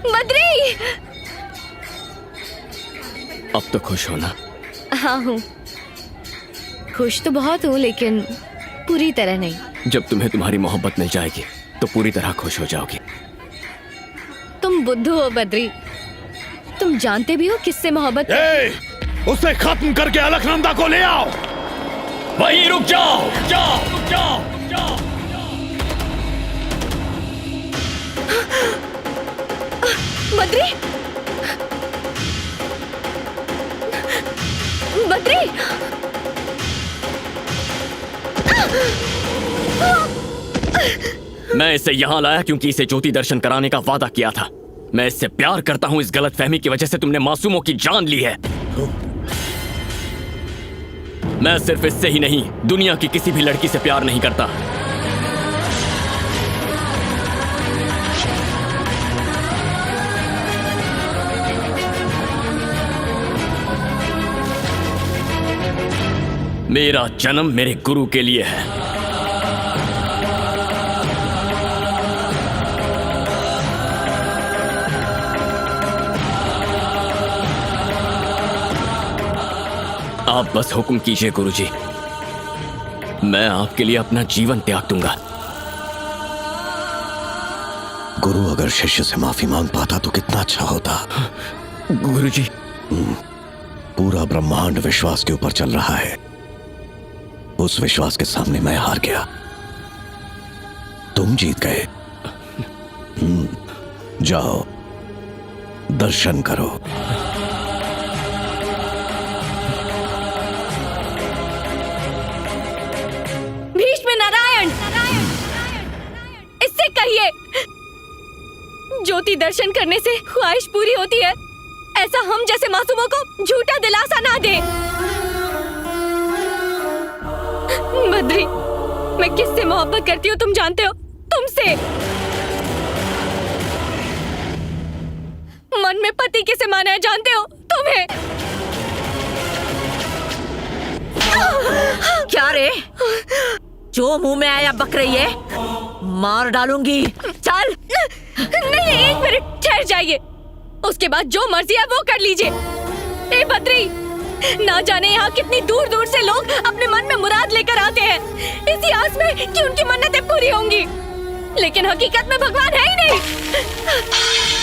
बद्री!
अब तो खुश हो ना?
हाँ हूँ। खुश तो बहुत हूँ, लेकिन पूरी तरह नहीं।
जब तुम्हें तुम्हारी मोहब्बत मिल जाएगी तो पूरी तरह खुश हो जाओगी।
तुम बुद्धू हो बद्री। तुम जानते भी हो किससे मोहब्बत।
उसे खत्म करके अलकनंदा को ले आओ।
वहीं रुक जाओ। जाओ, रुक जाओ, जाओ।
बद्री! बद्री!
मैं इसे यहाँ लाया क्योंकि इसे ज्योति दर्शन कराने का वादा किया था। मैं इससे प्यार करता हूँ। इस गलतफहमी की वजह से तुमने मासूमों की जान ली है। मैं सिर्फ इससे ही नहीं, दुनिया की किसी भी लड़की से प्यार नहीं करता। मेरा जन्म मेरे गुरु के लिए है। आप बस हुक्म कीजिए गुरुजी, मैं आपके लिए अपना जीवन त्याग दूंगा।
गुरु अगर शिष्य से माफी मांग पाता तो कितना अच्छा होता।
गुरुजी,
पूरा ब्रह्मांड विश्वास के ऊपर चल रहा है। उस विश्वास के सामने मैं हार गया, तुम जीत गए। जाओ, दर्शन करो।
भीष्म नारायण, इससे कहिए ज्योति दर्शन करने से ख्वाहिश पूरी होती है। ऐसा हम जैसे मासूमों को झूठा दिलासा ना दे। बद्री, मैं किससे मोहब्बत करती हूँ तुम जानते हो? तुमसे। मन में पति किसे माना है जानते हो? तुम्हें।
क्या रे? जो मुंह में आया बक रही है, मार डालूंगी। चल।
नहीं, एक मिनट ठहर जाइए। उसके बाद जो मर्जी है वो कर लीजिए। ए बद्री, ना जाने यहाँ कितनी दूर दूर से लोग अपने मन में मुराद लेकर आते हैं, इसी आस में कि उनकी मन्नतें पूरी होंगी। लेकिन हकीकत में भगवान है ही नहीं।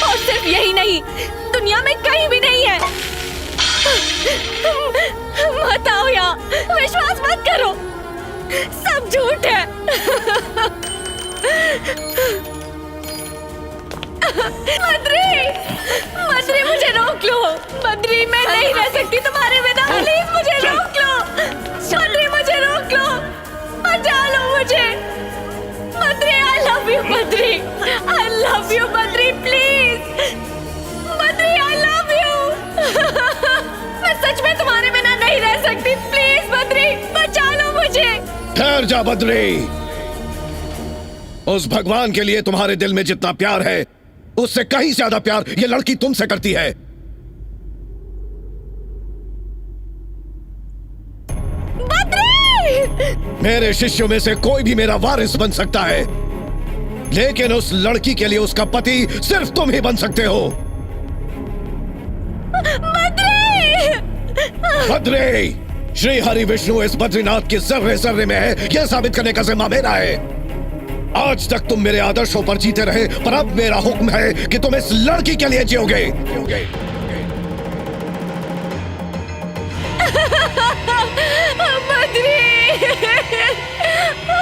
और सिर्फ यही नहीं, दुनिया में कहीं भी नहीं है। मत आओ यहाँ, विश्वास मत करो, सब झूठ है। बद्री, बद्री मुझे रोक लो। बद्री, मैं नहीं रह सकती तुम्हारे बिना। प्लीज मुझे रोक लो। बद्री मुझे रोक लो, बचा लो मुझे। बद्री सकती, प्लीज बद्री बचा लो मुझे।
ठहर जा बद्री। उस भगवान के लिए तुम्हारे दिल में जितना प्यार है उससे कहीं ज्यादा प्यार ये लड़की तुमसे करती है। मेरे शिष्यों में से कोई भी मेरा वारिस बन सकता है, लेकिन उस लड़की के लिए उसका पति सिर्फ तुम ही बन सकते हो। बद्री, श्री हरि विष्णु इस बद्रीनाथ के जर्रे जर्रे में है, यह साबित करने का जिम्मा मेरा है। आज तक तुम मेरे आदर्शों पर जीते रहे, पर अब मेरा हुक्म है कि तुम इस लड़की के लिए जियोगे।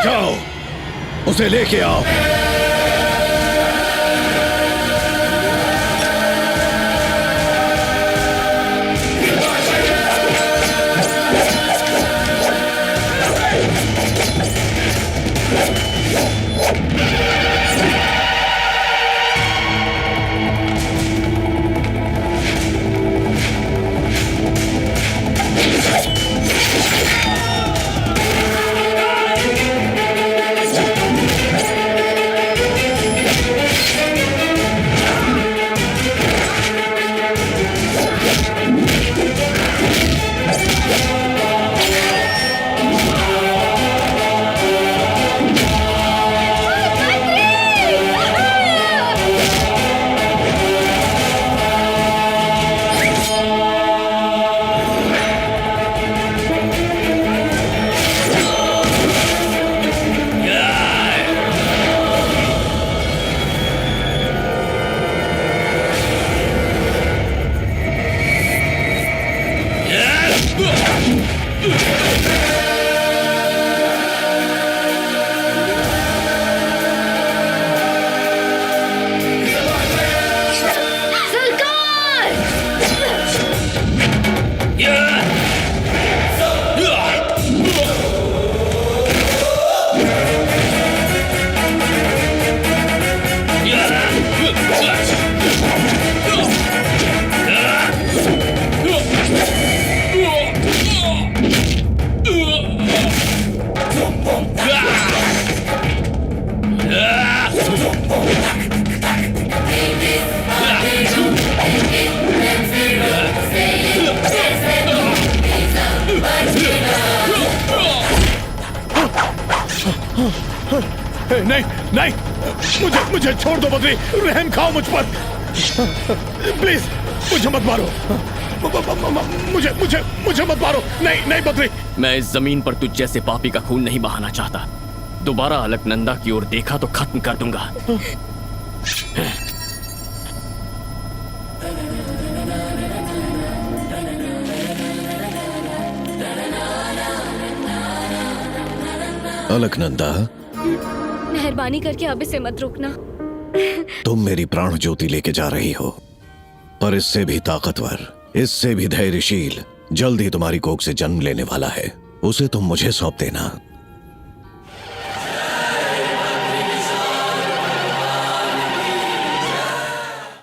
जाओ, उसे लेके आओ।
नहीं नहीं, मुझे छोड़ दो बद्री, रहम खाओ मुझ पर प्लीज। मुझे मत मारो, मुझे मत मारो। नहीं बद्री।
मैं इस जमीन पर तुझ जैसे पापी का खून नहीं बहाना चाहता। दोबारा अलकनंदा की ओर देखा तो खत्म कर दूंगा।
अलकनंदा,
मेहरबानी करके अब इसे मत रोकना।
तुम मेरी प्राण ज्योति लेके जा रही हो, पर इससे भी ताकतवर, इससे भी धैर्यशील जल्द ही तुम्हारी कोख से जन्म लेने वाला है। उसे तुम मुझे सौंप देना।